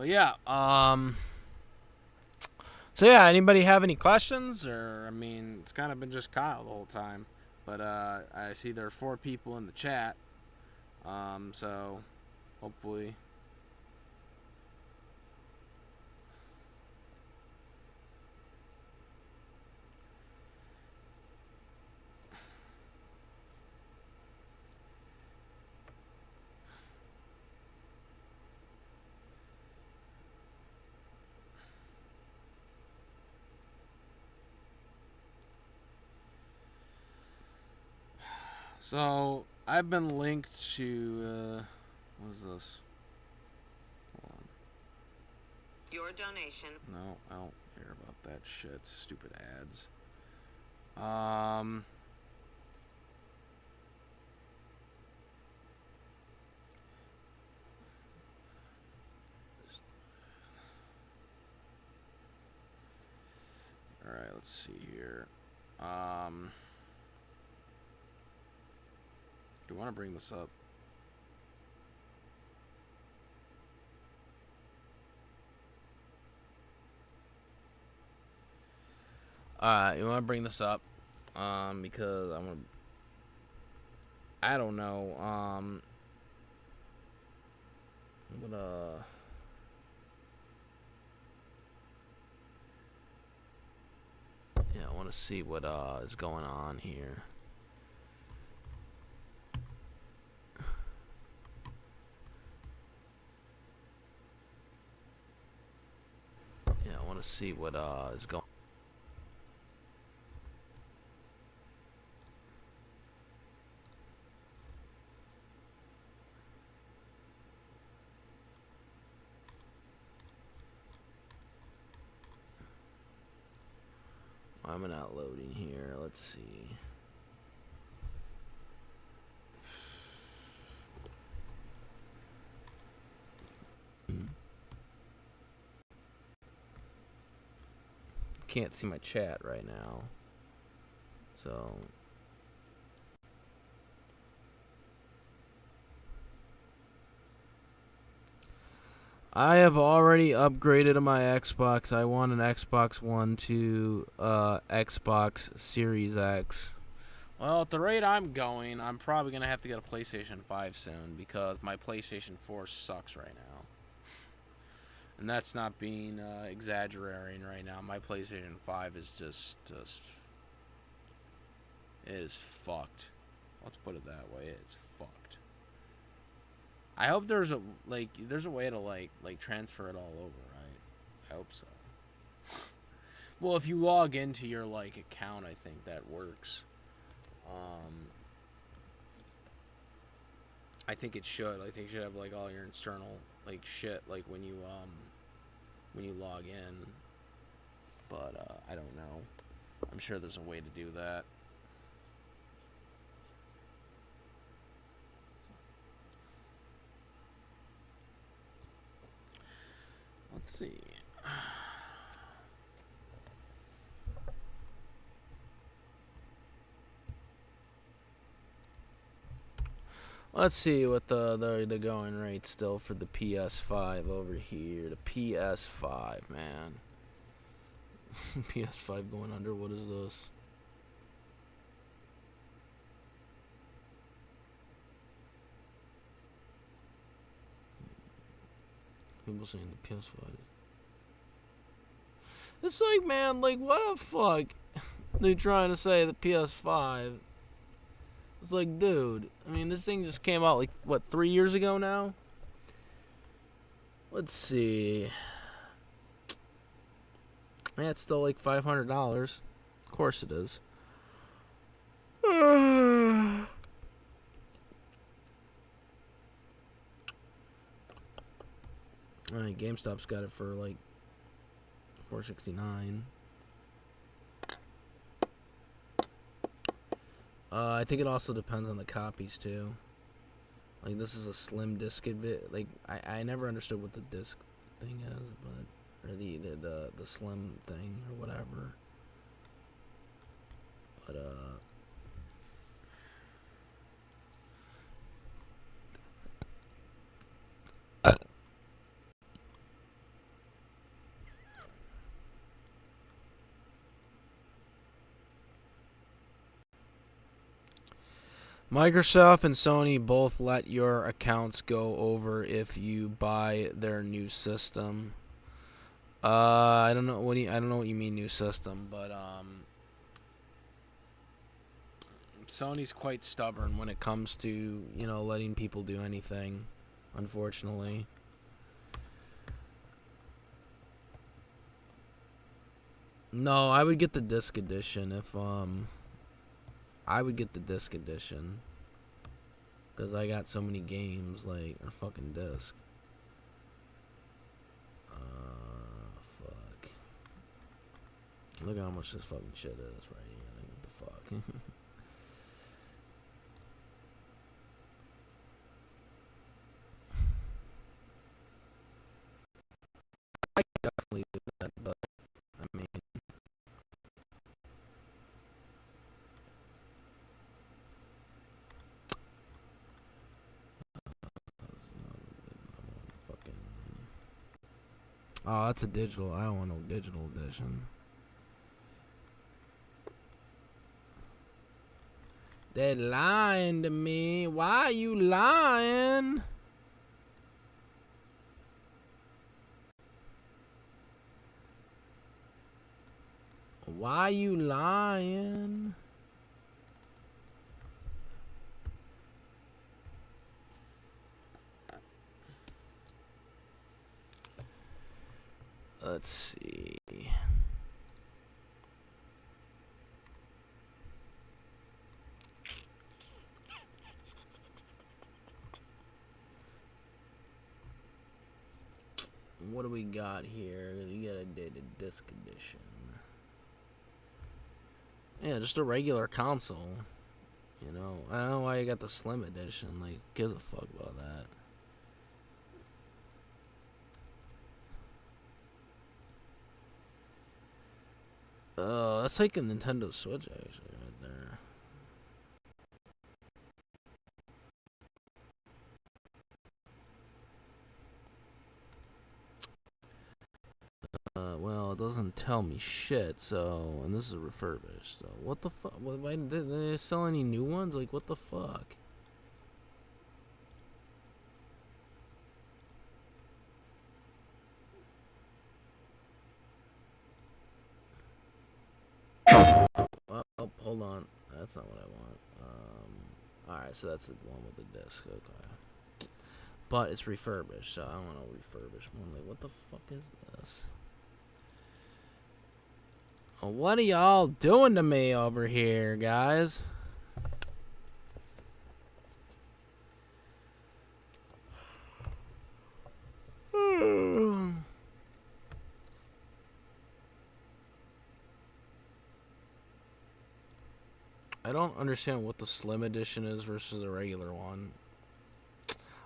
But yeah, so yeah, anybody have any questions? Or, I mean, it's kind of been just Kyle the whole time. But I see there are 4 people in the chat. So hopefully. So I've been linked to what is this? Hold on. Your donation. No, I don't care about that shit. Stupid ads. All right, let's see here. Do you want to bring this up? You want to bring this up? Because I don't know. I'm gonna. Yeah, I want to see what is going on here. Yeah, I want to see what is going. I'm not loading here. Let's see. Can't see my chat right now. So I have already upgraded to my Xbox. I want an Xbox One to Xbox Series X. Well, at the rate I'm going, I'm probably going to have to get a PlayStation 5 soon because my PlayStation 4 sucks right now. And that's not being exaggerating right now. My PlayStation 5 is just it is fucked. Let's put it that way. It's fucked. I hope there's a way to like transfer it all over, right? I hope so. Well, if you log into your like account, I think that works. I think it should. I think you should have like all your external like shit like when you log in. But I don't know. I'm sure there's a way to do that. Let's see. Let's see what the going rate still for the PS5 over here. The PS5, man. PS5 going under. What is this? People saying the PS5. It's like, man, like, what the fuck? They trying to say the PS5. It's like, dude, I mean, this thing just came out, like, what, 3 years ago now? Let's see. Yeah, it's still like $500. Of course it is. Alright, GameStop's got it for like $469. I think it also depends on the copies too. Like, this is a slim disc like I never understood what the disc thing is, but or the slim thing or whatever. But Microsoft and Sony both let your accounts go over if you buy their new system. I don't know I don't know what you mean new system, but Sony's quite stubborn when it comes to, you know, letting people do anything, unfortunately. No, I would get the disc edition if I would get the disc edition. Because I got so many games, like, a fucking disc. Fuck. Look at how much this fucking shit is right here. Like, what the fuck? I could definitely do that, but, I mean... Fucking... Oh, that's a digital. I don't want no digital edition. They're lying to me. Why are you lying? Why you lying? Let's see. What do we got here? You got a dated disc edition. Yeah, just a regular console. You know, I don't know why you got the slim edition. Like, gives a fuck about that. That's like a Nintendo Switch actually right there. Well, it doesn't tell me shit, so... And this is refurbished, so... What the fuck? Why did they sell any new ones? Like, what the fuck? Oh, hold on. That's not what I want. Alright, so that's the one with the disc. Okay. But it's refurbished, so I don't want to refurbish one. Like, what the fuck is this? What are y'all doing to me over here, guys? I don't understand what the Slim Edition is versus the regular one.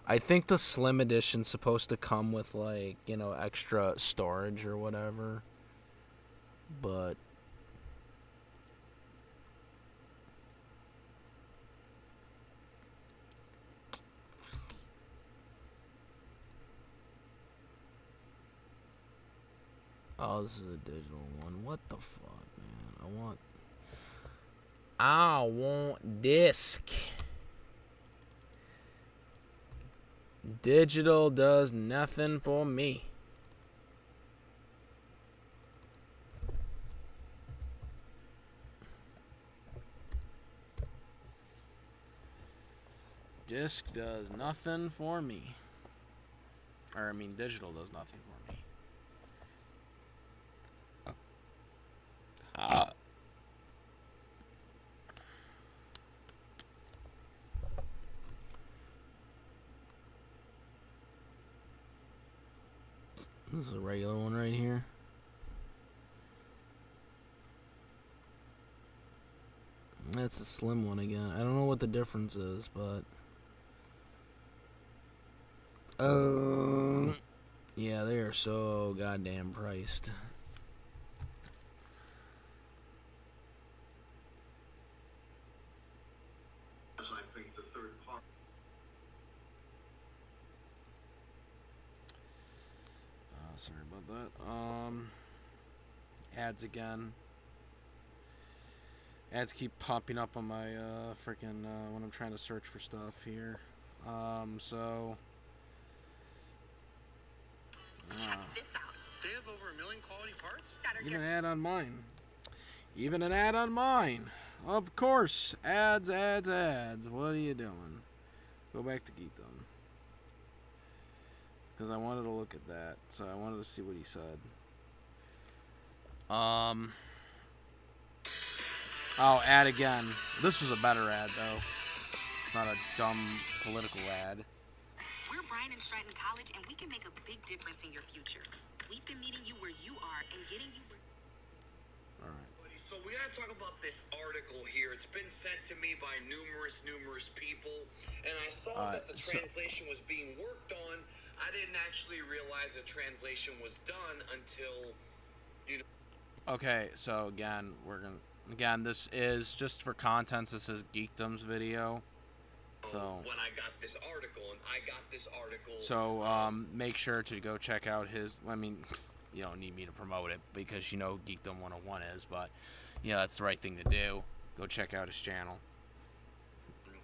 I think the Slim Edition's supposed to come with, like, you know, extra storage or whatever. But... Oh, this is a digital one. What the fuck, man? I want disc. Digital does nothing for me. Disc does nothing for me. Or, I mean, digital does nothing for me. This is a regular one right here. That's a slim one again. I don't know what the difference is, but... yeah, they are so goddamn priced. I think the third part. Sorry about that. Ads again. Ads keep popping up on my freaking when I'm trying to search for stuff here. So Check this out. They have over 1 million quality parts? even an ad on mine. Even an ad on mine. Of course. Ads, ads, ads. What are you doing? Go back to Geekdom. Because I wanted to look at that. So I wanted to see what he said. Oh, ad again. This was a better ad, though. Not a dumb political ad. We're Bryan and Stratton College, and we can make a big difference in your future. We've been meeting you where you are and getting you where... All right. So we gotta talk about this article here. It's been sent to me by numerous people, and I saw that the translation was being worked on. I didn't actually realize the translation was done until, you know. Okay, so again, this is just for contents. This is Geekdom's video. So when I got this article, So make sure to go check out his. I mean, you don't need me to promote it because you know Geekdom 101 is, but you know that's the right thing to do. Go check out his channel.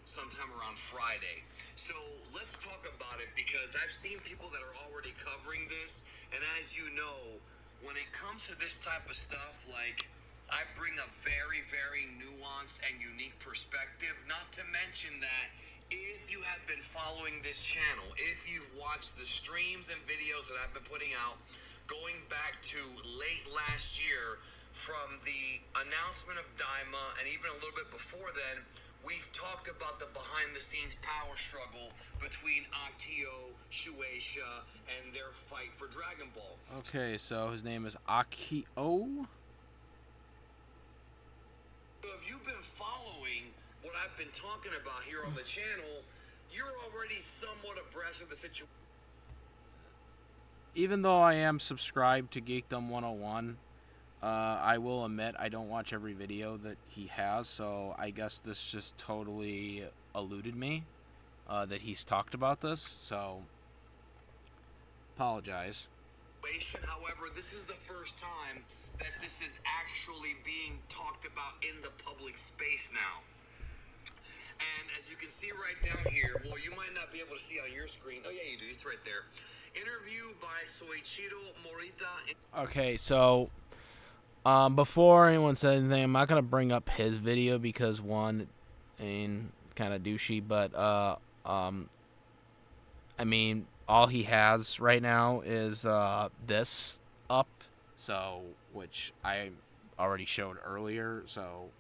Sometime around Friday. So let's talk about it because I've seen people that are already covering this, and as you know, when it comes to this type of stuff, like, I bring a very, very nuanced and unique perspective, not to mention that if you have been following this channel, if you've watched the streams and videos that I've been putting out, going back to late last year, from the announcement of Daima, and even a little bit before then, we've talked about the behind-the-scenes power struggle between Akio, Shueisha, and their fight for Dragon Ball. Okay, so his name is Akio. So if you've been following what I've been talking about here on the channel, you're already somewhat abreast of the situation. Even though I am subscribed to Geekdom 101, I will admit I don't watch every video that he has, so I guess this just totally eluded me that he's talked about this, so apologize. However, this is the first time that this is actually being talked about in the public space now. And as you can see right down here, well, you might not be able to see on your screen. Oh, yeah, you do. It's right there. Interview by Soichiro Morita. Okay, so before anyone says anything, I'm not going to bring up his video because, one, kind of douchey, but, I mean, all he has right now is this up, so, which I already showed earlier, so.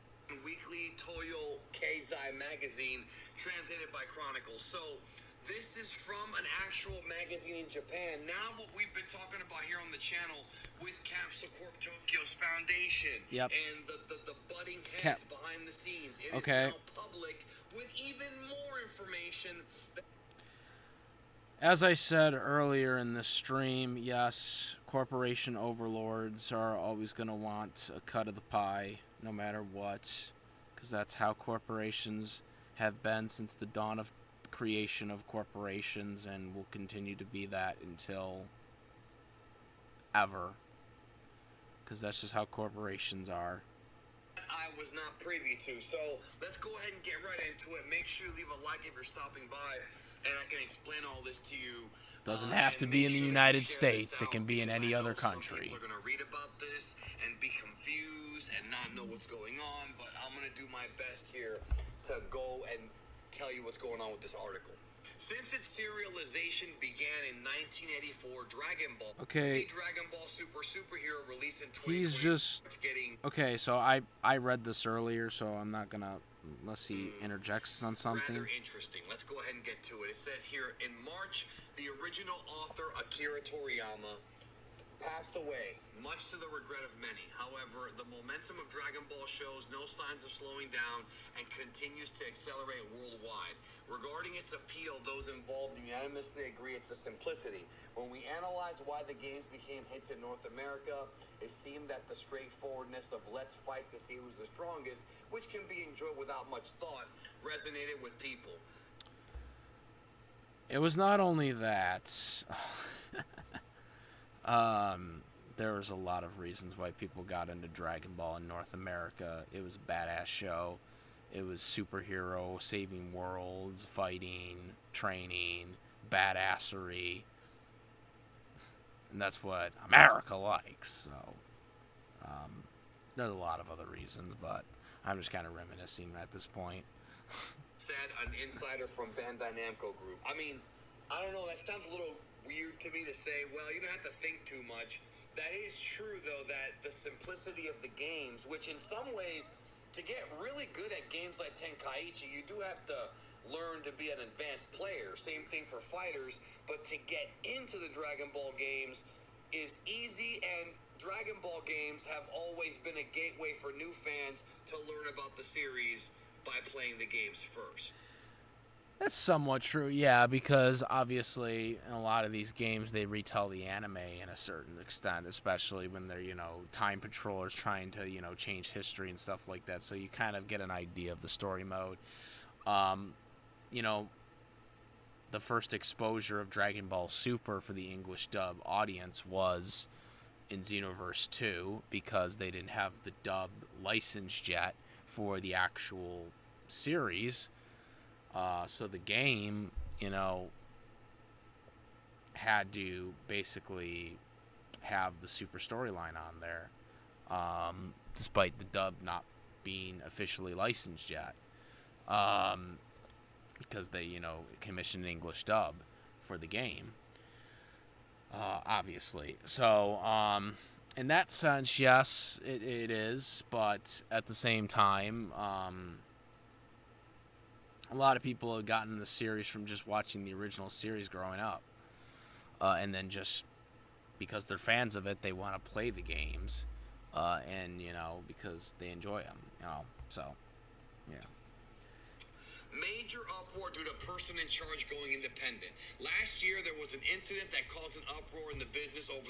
Weekly Toyo Keizai magazine, translated by Chronicles. So, this is from an actual magazine in Japan. Now what we've been talking about here on the channel with Capsule Corp Tokyo's foundation. Yep. And the budding heads behind the scenes. It is now public with even more information. As I said earlier in the stream, yes, corporation overlords are always going to want a cut of the pie, no matter what, because that's how corporations have been since the dawn of creation of corporations, and will continue to be that until ever, because that's just how corporations are. I was not privy to, so let's go ahead and get right into it. Make sure you leave a like if you're stopping by, and I can explain all this to you. Doesn't have to be in the United States. It can be in any other country. We're going to read about this and be confused and not know what's going on, but I'm going to do my best here to go and tell you what's going on with this article. Since its serialization began in 1984, Dragon Ball, the Dragon Ball Superhero released in 2020. He's just okay. So I read this earlier, so I'm not gonna unless he interjects on something. Rather interesting. Let's go ahead and get to it. It says here in March, the original author Akira Toriyama passed away, much to the regret of many. However, the momentum of Dragon Ball shows no signs of slowing down and continues to accelerate worldwide. Regarding its appeal, those involved unanimously agree it's the simplicity. When we analyze why the games became hits in North America, it seemed that the straightforwardness of let's fight to see who's the strongest, which can be enjoyed without much thought, resonated with people. It was not only that. there was a lot of reasons why people got into Dragon Ball in North America. It was a badass show. It was superhero, saving worlds, fighting, training, badassery. And that's what America likes. So, there's a lot of other reasons, but I'm just kind of reminiscing at this point. Said an insider from Bandai Namco Group. I mean, I don't know, that sounds a little weird to me to say. Well, you don't have to think too much. That is true, though, that the simplicity of the games, which in some ways, to get really good at games like Tenkaichi, you do have to learn to be an advanced player. Same thing for fighters, but to get into the Dragon Ball games is easy, and Dragon Ball games have always been a gateway for new fans to learn about the series by playing the games first. That's somewhat true, yeah, because obviously in a lot of these games they retell the anime in a certain extent, especially when they're, time patrollers trying to, change history and stuff like that, so you kind of get an idea of the story mode. The first exposure of Dragon Ball Super for the English dub audience was in Xenoverse 2, because they didn't have the dub licensed yet for the actual series. So the game, had to basically have the Super storyline on there, despite the dub not being officially licensed yet, because they, commissioned an English dub for the game, obviously. So, in that sense, yes, it is, but at the same time, a lot of people have gotten the series from just watching the original series growing up. And then just because they're fans of it, they want to play the games. And, because they enjoy them, so, yeah. Major uproar due to person in charge going independent. Last year, there was an incident that caused an uproar in the business over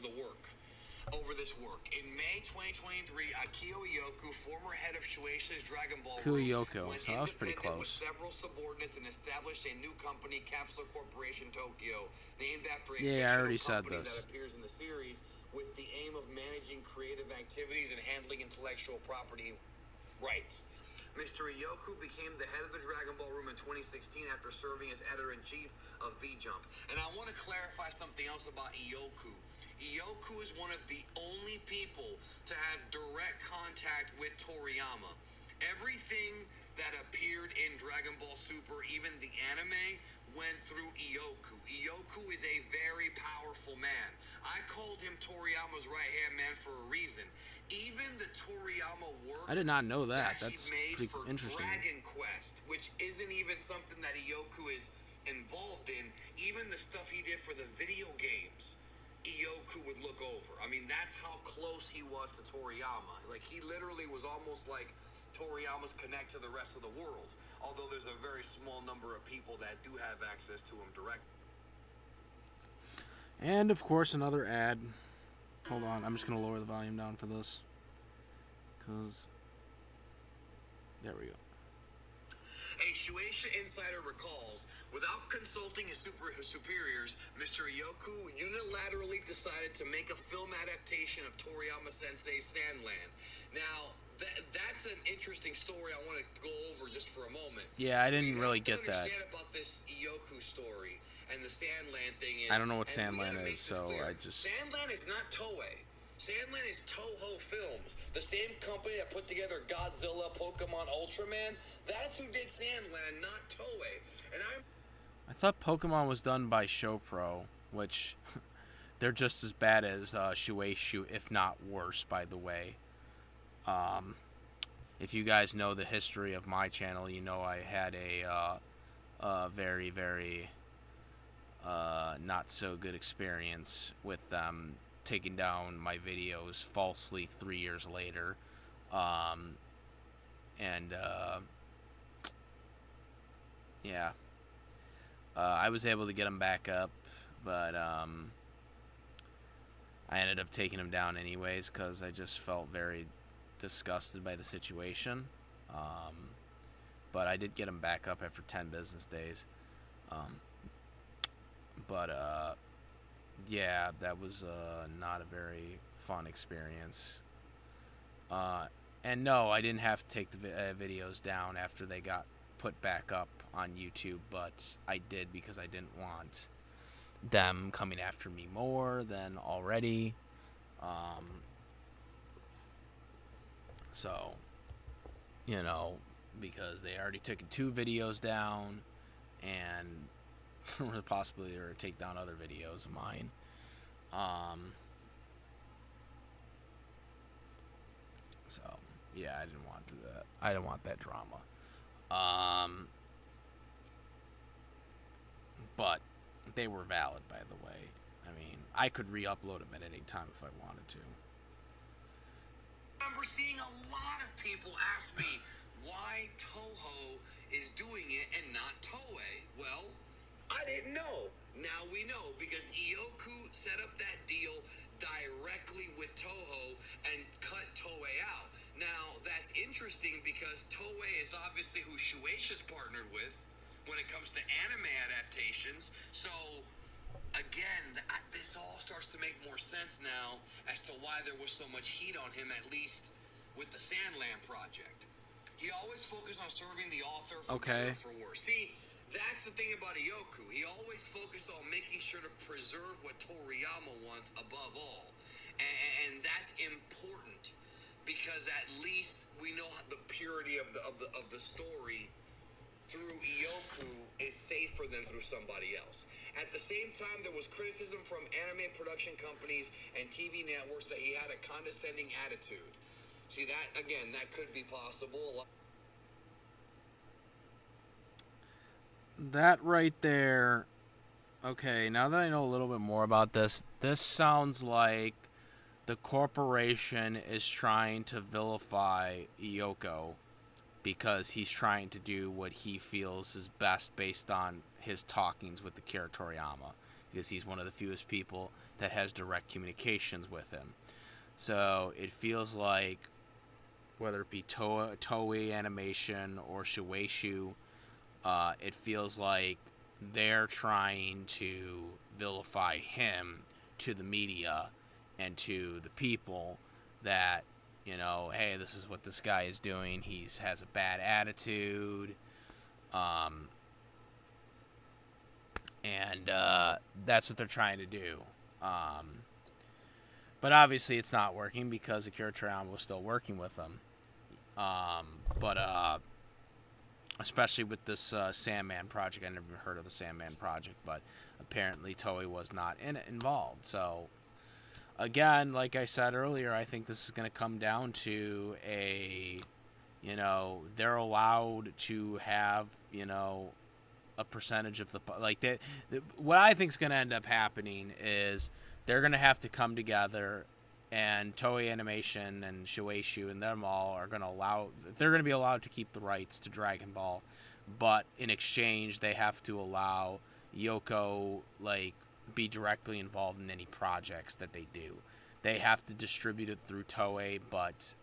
this work. In May 2023, Akio Iyoku, former head of Shueisha's Dragon Ball Group, went so that was pretty independent with close. several subordinates and established a new company, Capsule Corporation Tokyo, named after a I already fictional said company this. that appears in the series, with the aim of managing creative activities and handling intellectual property rights. Mr. Iyoku became the head of the Dragon Ball Room in 2016 after serving as editor-in-chief of V-Jump. And I want to clarify something else about Iyoku. Iyoku is one of the only people to have direct contact with Toriyama. Everything that appeared in Dragon Ball Super, even the anime, went through Iyoku. Iyoku is a very powerful man. I called him Toriyama's right-hand man for a reason. Even the Toriyama work I did not know that. That's he made pretty for interesting. Dragon Quest, which isn't even something that Iyoku is involved in, even the stuff he did for the video games, Iyoku would look over. I mean, that's how close he was to Toriyama. Like, he literally was almost like Toriyama's connect to the rest of the world, although there's a very small number of people that do have access to him direct. And, of course, another ad. Hold on, I'm just going to lower the volume down for this. Because, there we go. A Shueisha insider recalls, without consulting his superiors, Mr. Iyoku unilaterally decided to make a film adaptation of Toriyama Sensei's Sandland. Now, that's an interesting story I want to go over just for a moment. Yeah, I didn't really get that. Understand about this Iyoku story and the Sandland thing is, I don't know what and we Sandland gotta make is, this so clear. I just... Sandland is not Toei. Sandland is Toho Films, the same company that put together Godzilla, Pokemon, Ultraman. That's who did Sandland, not Toei. And I thought Pokemon was done by ShowPro, which they're just as bad as Shueisha, if not worse, by the way. If you guys know the history of my channel, you know I had a very, very not so good experience with them taking down my videos falsely 3 years later. Yeah. I was able to get them back up, but I ended up taking them down anyways because I just felt very disgusted by the situation. But I did get them back up after 10 business days. yeah, that was not a very fun experience. And no, I didn't have to take the videos down after they got put back up on YouTube, but I did because I didn't want them coming after me more than already. So, you know, because they already took 2 videos down, and the possibility to take down other videos of mine. So yeah, I didn't want to do that. I didn't want that drama. But they were valid, by the way. I mean, I could re-upload them at any time if I wanted to. I remember seeing a lot of people ask me why Toho is doing it and not Toei. Well, I didn't know. Now we know because Ioku set up that deal directly with Toho and cut Toei out. Now, that's interesting because Toei is obviously who Shueisha's partnered with when it comes to anime adaptations. So, again, this all starts to make more sense now as to why there was so much heat on him, at least with the Sandland project. He always focused on serving the author for better or for worse. See, that's the thing about Ioku. He always focused on making sure to preserve what Toriyama wants above all. And that's important because at least we know the purity of the story through Ioku is safer than through somebody else. At the same time, there was criticism from anime production companies and TV networks that he had a condescending attitude. See, that, again, that could be possible. That right there. Okay, now that I know a little bit more about this sounds like the corporation is trying to vilify Iyoko because he's trying to do what he feels is best based on his talkings with Akira Toriyama, because he's one of the fewest people that has direct communications with him. So it feels like, whether it be Toei Animation or Shueisha, it feels like they're trying to vilify him to the media and to the people that, you know, hey, this is what this guy is doing. He has a bad attitude. And that's what they're trying to do. But obviously it's not working because Akira Toriyama was still working with them. But especially with this Sandman project. I never heard of the Sandman project, but apparently Toei was not involved. So, again, like I said earlier, I think this is going to come down to they're allowed to have, a percentage of the, what I think is going to end up happening is they're going to have to come together, and Toei Animation and Shueisha and them all are going to be allowed to keep the rights to Dragon Ball, but in exchange they have to allow Yoko be directly involved in any projects that they do. They have to distribute it through Toei, but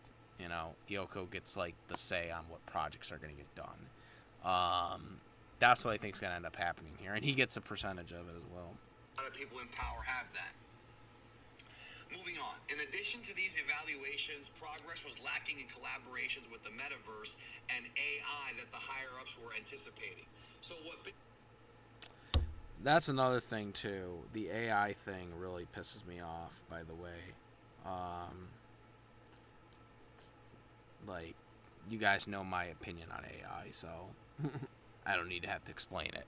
Yoko gets the say on what projects are going to get done. That's what I think is going to end up happening here, and he gets a percentage of it as well. A lot of people in power have that. Moving on. In addition to these evaluations, progress was lacking in collaborations with the metaverse and AI that the higher-ups were anticipating. So That's another thing, too. The AI thing really pisses me off, by the way. You guys know my opinion on AI, so I don't need to have to explain it.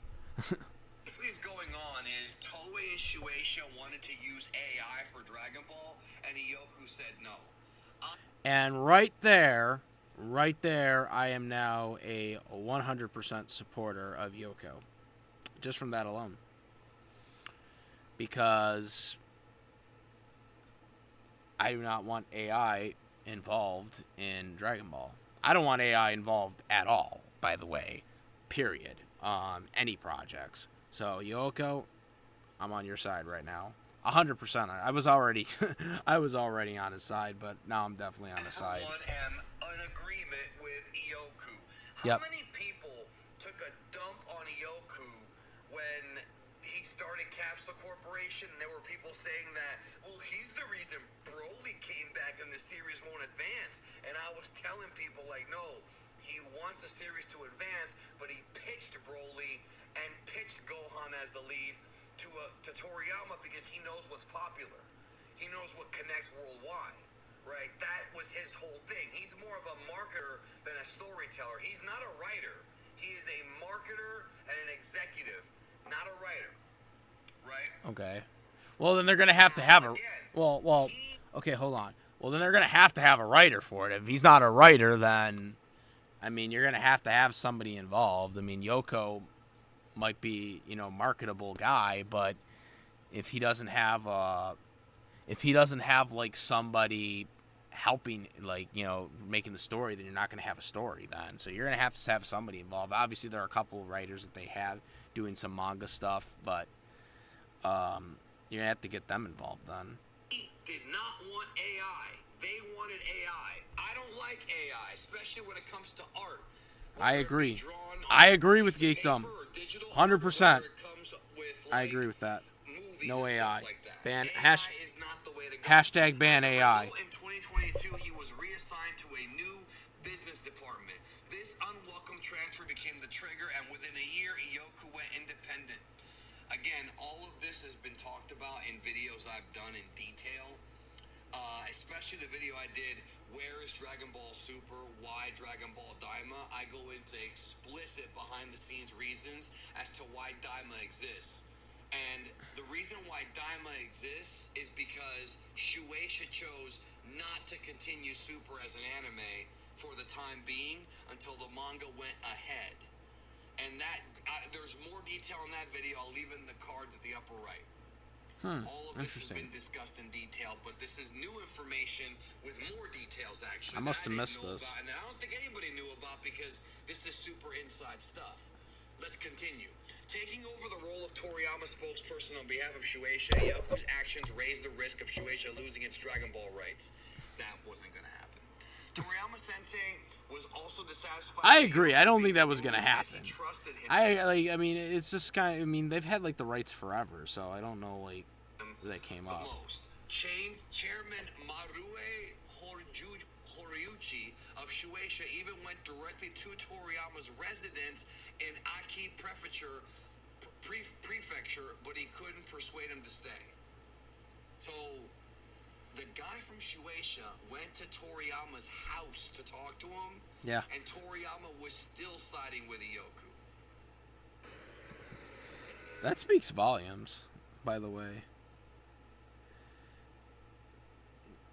What is going on is Toei and Shueisha wanted to use AI for Dragon Ball, and Ioku said no. And right there, I am now a 100% supporter of Yoko. Just from that alone. Because I do not want AI involved in Dragon Ball. I don't want AI involved at all, by the way. Period. Any projects. So, Yoko, I'm on your side right now. 100%. I was already on his side, but now I'm definitely on his side. I am in agreement with Ioku. How Yep. many people took a dump on Ioku when he he started Capsule Corporation, and there were people saying that, well, he's the reason Broly came back and the series won't advance. And I was telling people, like, no, he wants the series to advance, but he pitched Broly and pitched Gohan as the lead to Toriyama because he knows what's popular. He knows what connects worldwide, right? That was his whole thing. He's more of a marketer than a storyteller. He's not a writer. He is a marketer and an executive, not a writer, right? Okay. Well, then they're gonna have to have a. Well. Okay, hold on. Well, then they're gonna have to have a writer for it. If he's not a writer, then, I mean, you're gonna have to have somebody involved. I mean, Yoko might be, marketable guy, but if he doesn't have like somebody helping, like, making the story, then you're not going to have a story then. So you're going to have somebody involved. Obviously, there are a couple of writers that they have doing some manga stuff, but you're going to have to get them involved then. He did not want AI. They wanted AI. I don't like AI, especially when it comes to art. I agree. I agree with Geekdom. 100%. I agree with that. No AI. Ban hashtag ban AI. In 2022, he was reassigned to a new business department. This unwelcome transfer became the trigger, and within a year, Iyoku went independent. Again, all of this has been talked about in videos I've done in detail. Especially the video I did, Where is Dragon Ball Super? Why Dragon Ball Daima? I go into explicit behind-the-scenes reasons as to why Daima exists. And the reason why Daima exists is because Shueisha chose not to continue Super as an anime for the time being until the manga went ahead. And that there's more detail in that video. I'll leave it in the card at the upper right. All of this has been discussed in detail, but this is new information with more details, actually. I must have missed this. And I don't think anybody knew about because this is super inside stuff. Let's continue. Taking over the role of Toriyama spokesperson on behalf of Shueisha, Yoko's actions raised the risk of Shueisha losing its Dragon Ball rights. That wasn't going to happen. Toriyama Sensei was also dissatisfied. I agree. I don't think that was going to happen. I mean, it's just kind of, I mean, they've had like the rights forever, so I don't know like where that came up. Chairman Marue Horiuchi of Shueisha even went directly to Toriyama's residence in Aki Prefecture, but he couldn't persuade him to stay. So the guy from Shueisha went to Toriyama's house to talk to him. Yeah. And Toriyama was still siding with Iyoku. That speaks volumes, by the way.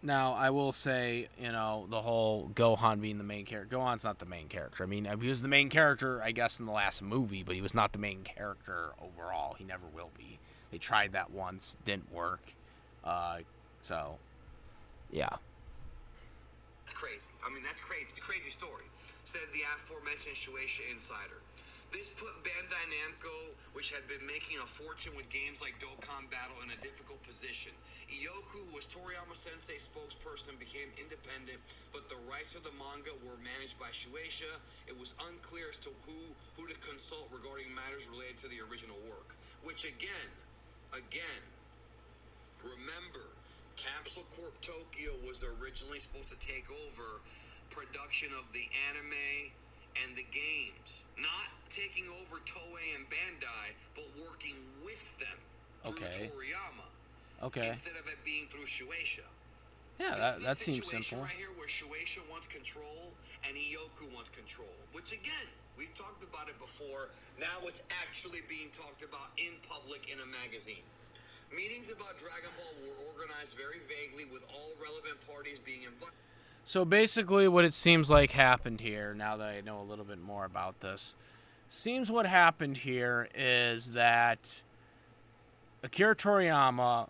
Now, I will say, the whole Gohan being the main character. Gohan's not the main character. I mean, he was the main character, I guess, in the last movie, but he was not the main character overall. He never will be. They tried that once, didn't work. So, yeah. It's crazy. I mean, that's crazy. It's a crazy story, said the aforementioned Shueisha insider. This put Bandai Namco, which had been making a fortune with games like Dokkan Battle, in a difficult position. Iyoku was Toriyama Sensei's spokesperson, became independent, but the rights of the manga were managed by Shueisha. It was unclear as to who to consult regarding matters related to the original work. Which again, remember, Capsule Corp Tokyo was originally supposed to take over production of the anime and the games, not taking over Toei and Bandai, but working with them through Toriyama. Okay. Instead of it being through Shueisha. Yeah, that seems simple. Right here, where Shueisha wants control and Iyoku wants control, which again, we've talked about it before. Now it's actually being talked about in public in a magazine. Meetings about Dragon Ball were organized very vaguely, with all relevant parties being invited. So basically what it seems like happened here, now that I know a little bit more about this, seems what happened here is that Akira Toriyama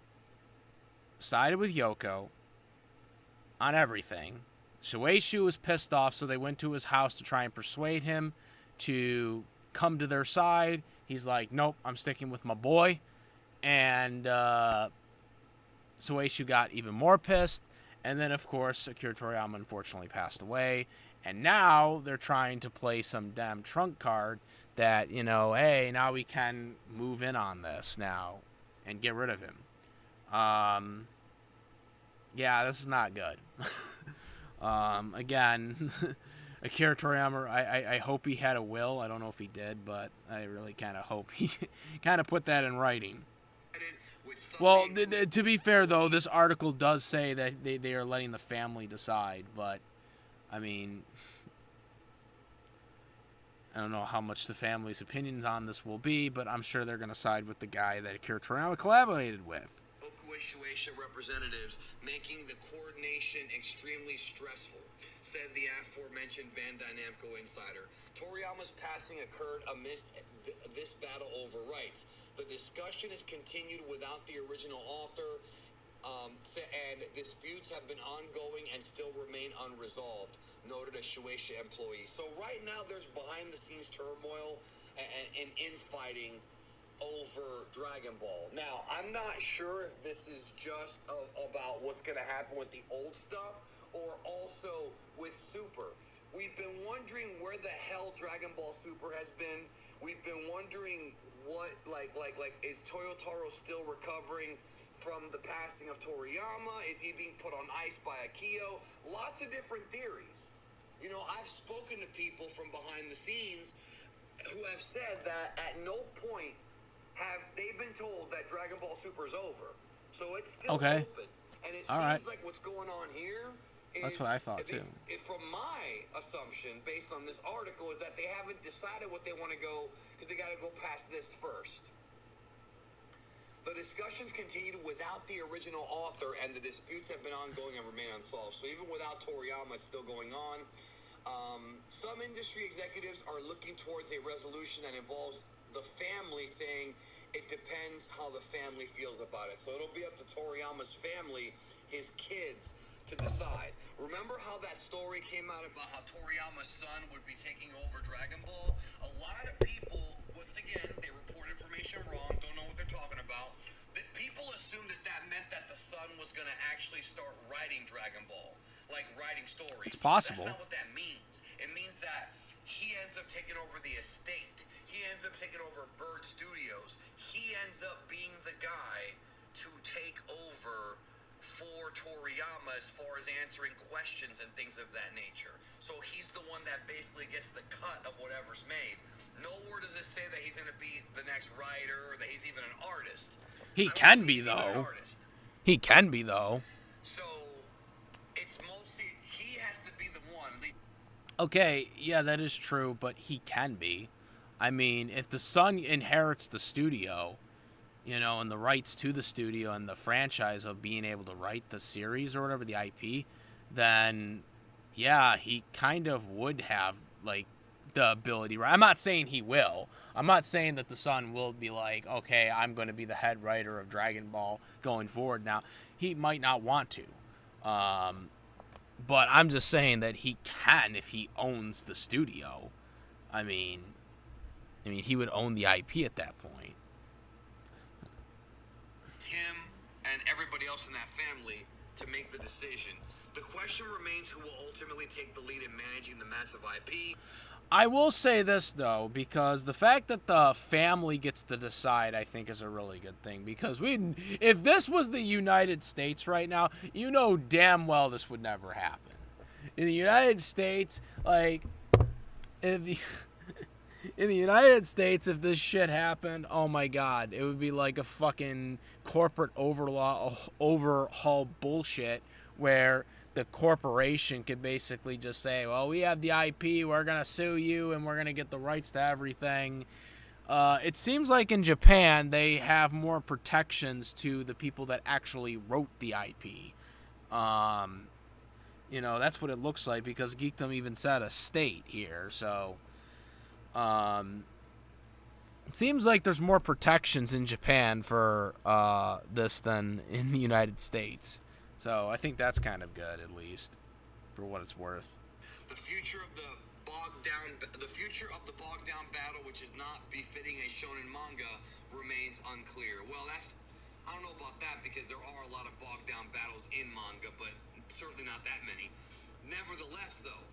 sided with Yoko on everything. Shueisha was pissed off, so they went to his house to try and persuade him to come to their side. He's like, nope, I'm sticking with my boy. And Shueisha got even more pissed. And then, of course, Akira Toriyama unfortunately passed away. And now they're trying to play some damn trump card that, you know, hey, now we can move in on this now and get rid of him. Yeah, this is not good. Again, Akira Toriyama, I hope he had a will. I don't know if he did, but I really kind of hope he kind of put that in writing. Well, to be fair, though, this article does say that they are letting the family decide, but, I mean, I don't know how much the family's opinions on this will be, but I'm sure they're going to side with the guy that Akira Toriyama collaborated with. Shueisha representatives making the coordination extremely stressful, said the aforementioned Bandai Namco insider. Toriyama's passing occurred amidst this battle over rights. The discussion is continued without the original author, and disputes have been ongoing and still remain unresolved, noted a Shueisha employee. So right now there's behind-the-scenes turmoil and infighting over Dragon Ball. Now, I'm not sure if this is just about what's going to happen with the old stuff or also with Super. We've been wondering where the hell Dragon Ball Super has been. We've been wondering what, is Toyotaro still recovering from the passing of Toriyama? Is he being put on ice by Akio? Lots of different theories. You know, I've spoken to people from behind the scenes who have said that at no point have they been told that Dragon Ball Super is over. So it's still open. And it seems like what's going on here is... That's what I thought, too. From my assumption, based on this article, is that they haven't decided what they want to go, because they got to go past this first. The discussions continued without the original author, and the disputes have been ongoing and remain unsolved. So even without Toriyama, it's still going on. Some industry executives are looking towards a resolution that involves the family, saying it depends how the family feels about it. So it'll be up to Toriyama's family, his kids, to decide. Remember how that story came out about how Toriyama's son would be taking over Dragon Ball? A lot of people, once again, they report information wrong, don't know what they're talking about. That people assume that meant that the son was going to actually start writing Dragon Ball, like writing stories. It's possible. That's not what that means. It means that he ends up taking over the estate. He ends up taking over Bird Studios. He ends up being the guy to take over for Toriyama as far as answering questions and things of that nature. So he's the one that basically gets the cut of whatever's made. Nowhere does it say that he's going to be the next writer or that he's even an artist. He can be, though. He can be, though. So it's mostly he has to be the one. Okay, yeah, that is true, but he can be. I mean, if the son inherits the studio, you know, and the rights to the studio and the franchise of being able to write the series or whatever, the IP, then, yeah, he kind of would have, like, the ability. I'm not saying he will. I'm not saying that the son will be like, okay, I'm going to be the head writer of Dragon Ball going forward. Now, he might not want to. But I'm just saying that he can if he owns the studio. I mean, he would own the IP at that point. Him and everybody else in that family to make the decision. The question remains who will ultimately take the lead in managing the massive IP. I will say this, though, because the fact that the family gets to decide, I think, is a really good thing. Because if this was the United States right now, you know damn well this would never happen. In the United States, like, in the United States, if this shit happened, oh my God, it would be like a fucking corporate overhaul bullshit where the corporation could basically just say, well, we have the IP, we're going to sue you, and we're going to get the rights to everything. It seems like in Japan, they have more protections to the people that actually wrote the IP. You know, that's what it looks like, because Geekdom even said a state here, so... it seems like there's more protections in Japan for this than in the United States. So I think that's kind of good, at least, for what it's worth. The future of the bogged down battle, which is not befitting a shonen manga, remains unclear. Well, I don't know about that, because there are a lot of bogged down battles in manga, but certainly not that many. Nevertheless, though,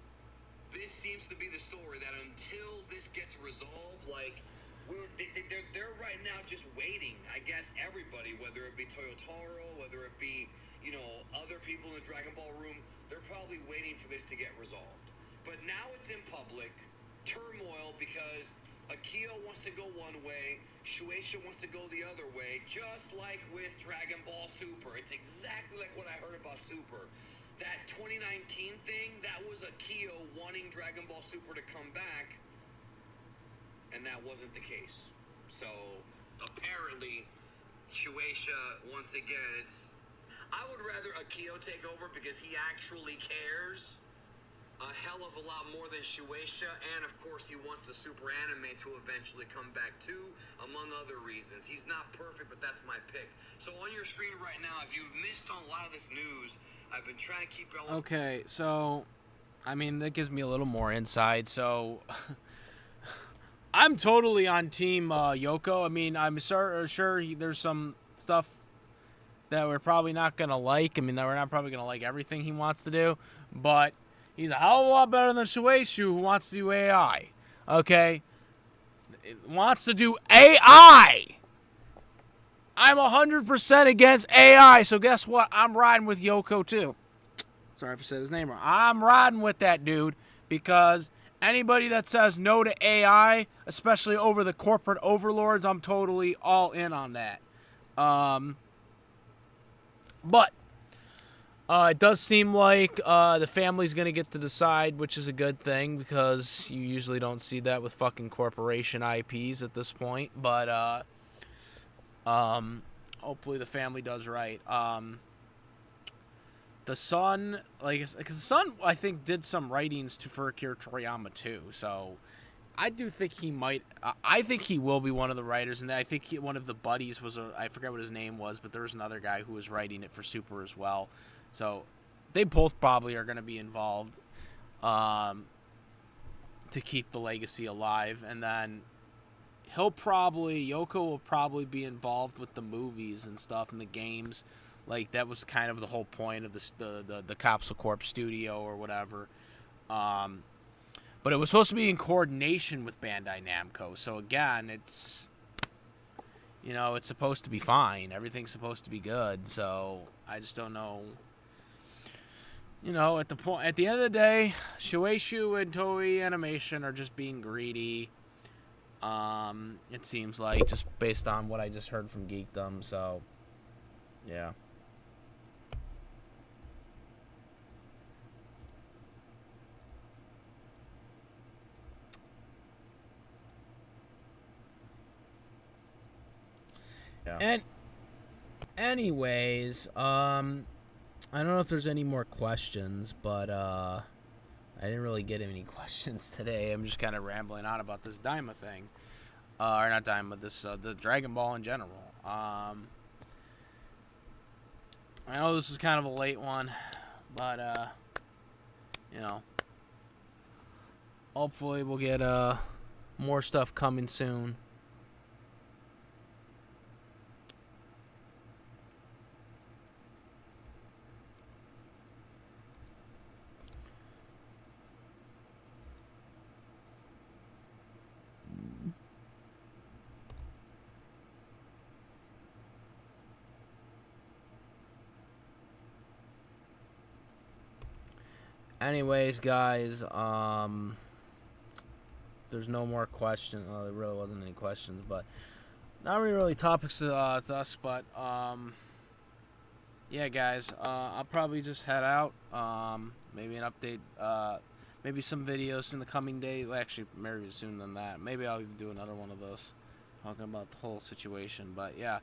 this seems to be the story, that until this gets resolved, like, they're right now just waiting. I guess everybody, whether it be Toyotaro, whether it be, you know, other people in the Dragon Ball room, they're probably waiting for this to get resolved. But now it's in public turmoil because Akio wants to go one way, Shueisha wants to go the other way, just like with Dragon Ball Super. It's exactly like what I heard about Super. That 2019 thing, that was Akio wanting Dragon Ball Super to come back, and that wasn't the case. So apparently, Shueisha, once again, I would rather Akio take over because he actually cares a hell of a lot more than Shueisha, and of course he wants the Super Anime to eventually come back too, among other reasons. He's not perfect, but that's my pick. So on your screen right now, if you've missed on a lot of this news, I've been trying to keep y'all... Okay, so, I mean, that gives me a little more insight, so... I'm totally on Team Yoko. I mean, I'm sure there's some stuff that we're probably not going to like. I mean, that we're not probably going to like everything he wants to do, but he's a hell of a lot better than Shueisha, who wants to do AI. Okay? Wants to do AI! I'm 100% against AI, so guess what? I'm riding with Yoko, too. Sorry if I said his name wrong. I'm riding with that dude, because anybody that says no to AI, especially over the corporate overlords, I'm totally all in on that. But it does seem like the family's going to get to decide, which is a good thing, because you usually don't see that with fucking corporation IPs at this point. But hopefully the family does right. The son, because the son, I think, did some writings for Akira Toriyama too. So I do think he might. I think he will be one of the writers, and I think one of the buddies was I forget what his name was, but there was another guy who was writing it for Super as well. So they both probably are going to be involved to keep the legacy alive, and then Yoko will probably be involved with the movies and stuff and the games. Like, that was kind of the whole point of the Capsule Corp studio or whatever. But it was supposed to be in coordination with Bandai Namco. So, again, it's supposed to be fine. Everything's supposed to be good. So, I just don't know. At the end of the day, Shueisha and Toei Animation are just being greedy. It seems like, just based on what I just heard from Geekdom. So, yeah. And anyways, I don't know if there's any more questions, but I didn't really get any questions today. I'm just kind of rambling on about this Daima thing, or not Daima, the Dragon Ball in general. I know this is kind of a late one, but hopefully we'll get more stuff coming soon. Anyways, guys, there's no more questions. There really wasn't any questions, but not really topics to us. But yeah, guys, I'll probably just head out. Maybe an update. Maybe some videos in the coming days. Well, actually, maybe sooner than that. Maybe I'll even do another one of those, talking about the whole situation. But yeah,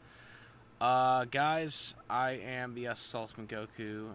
guys, I am the S. Saltzman Goku.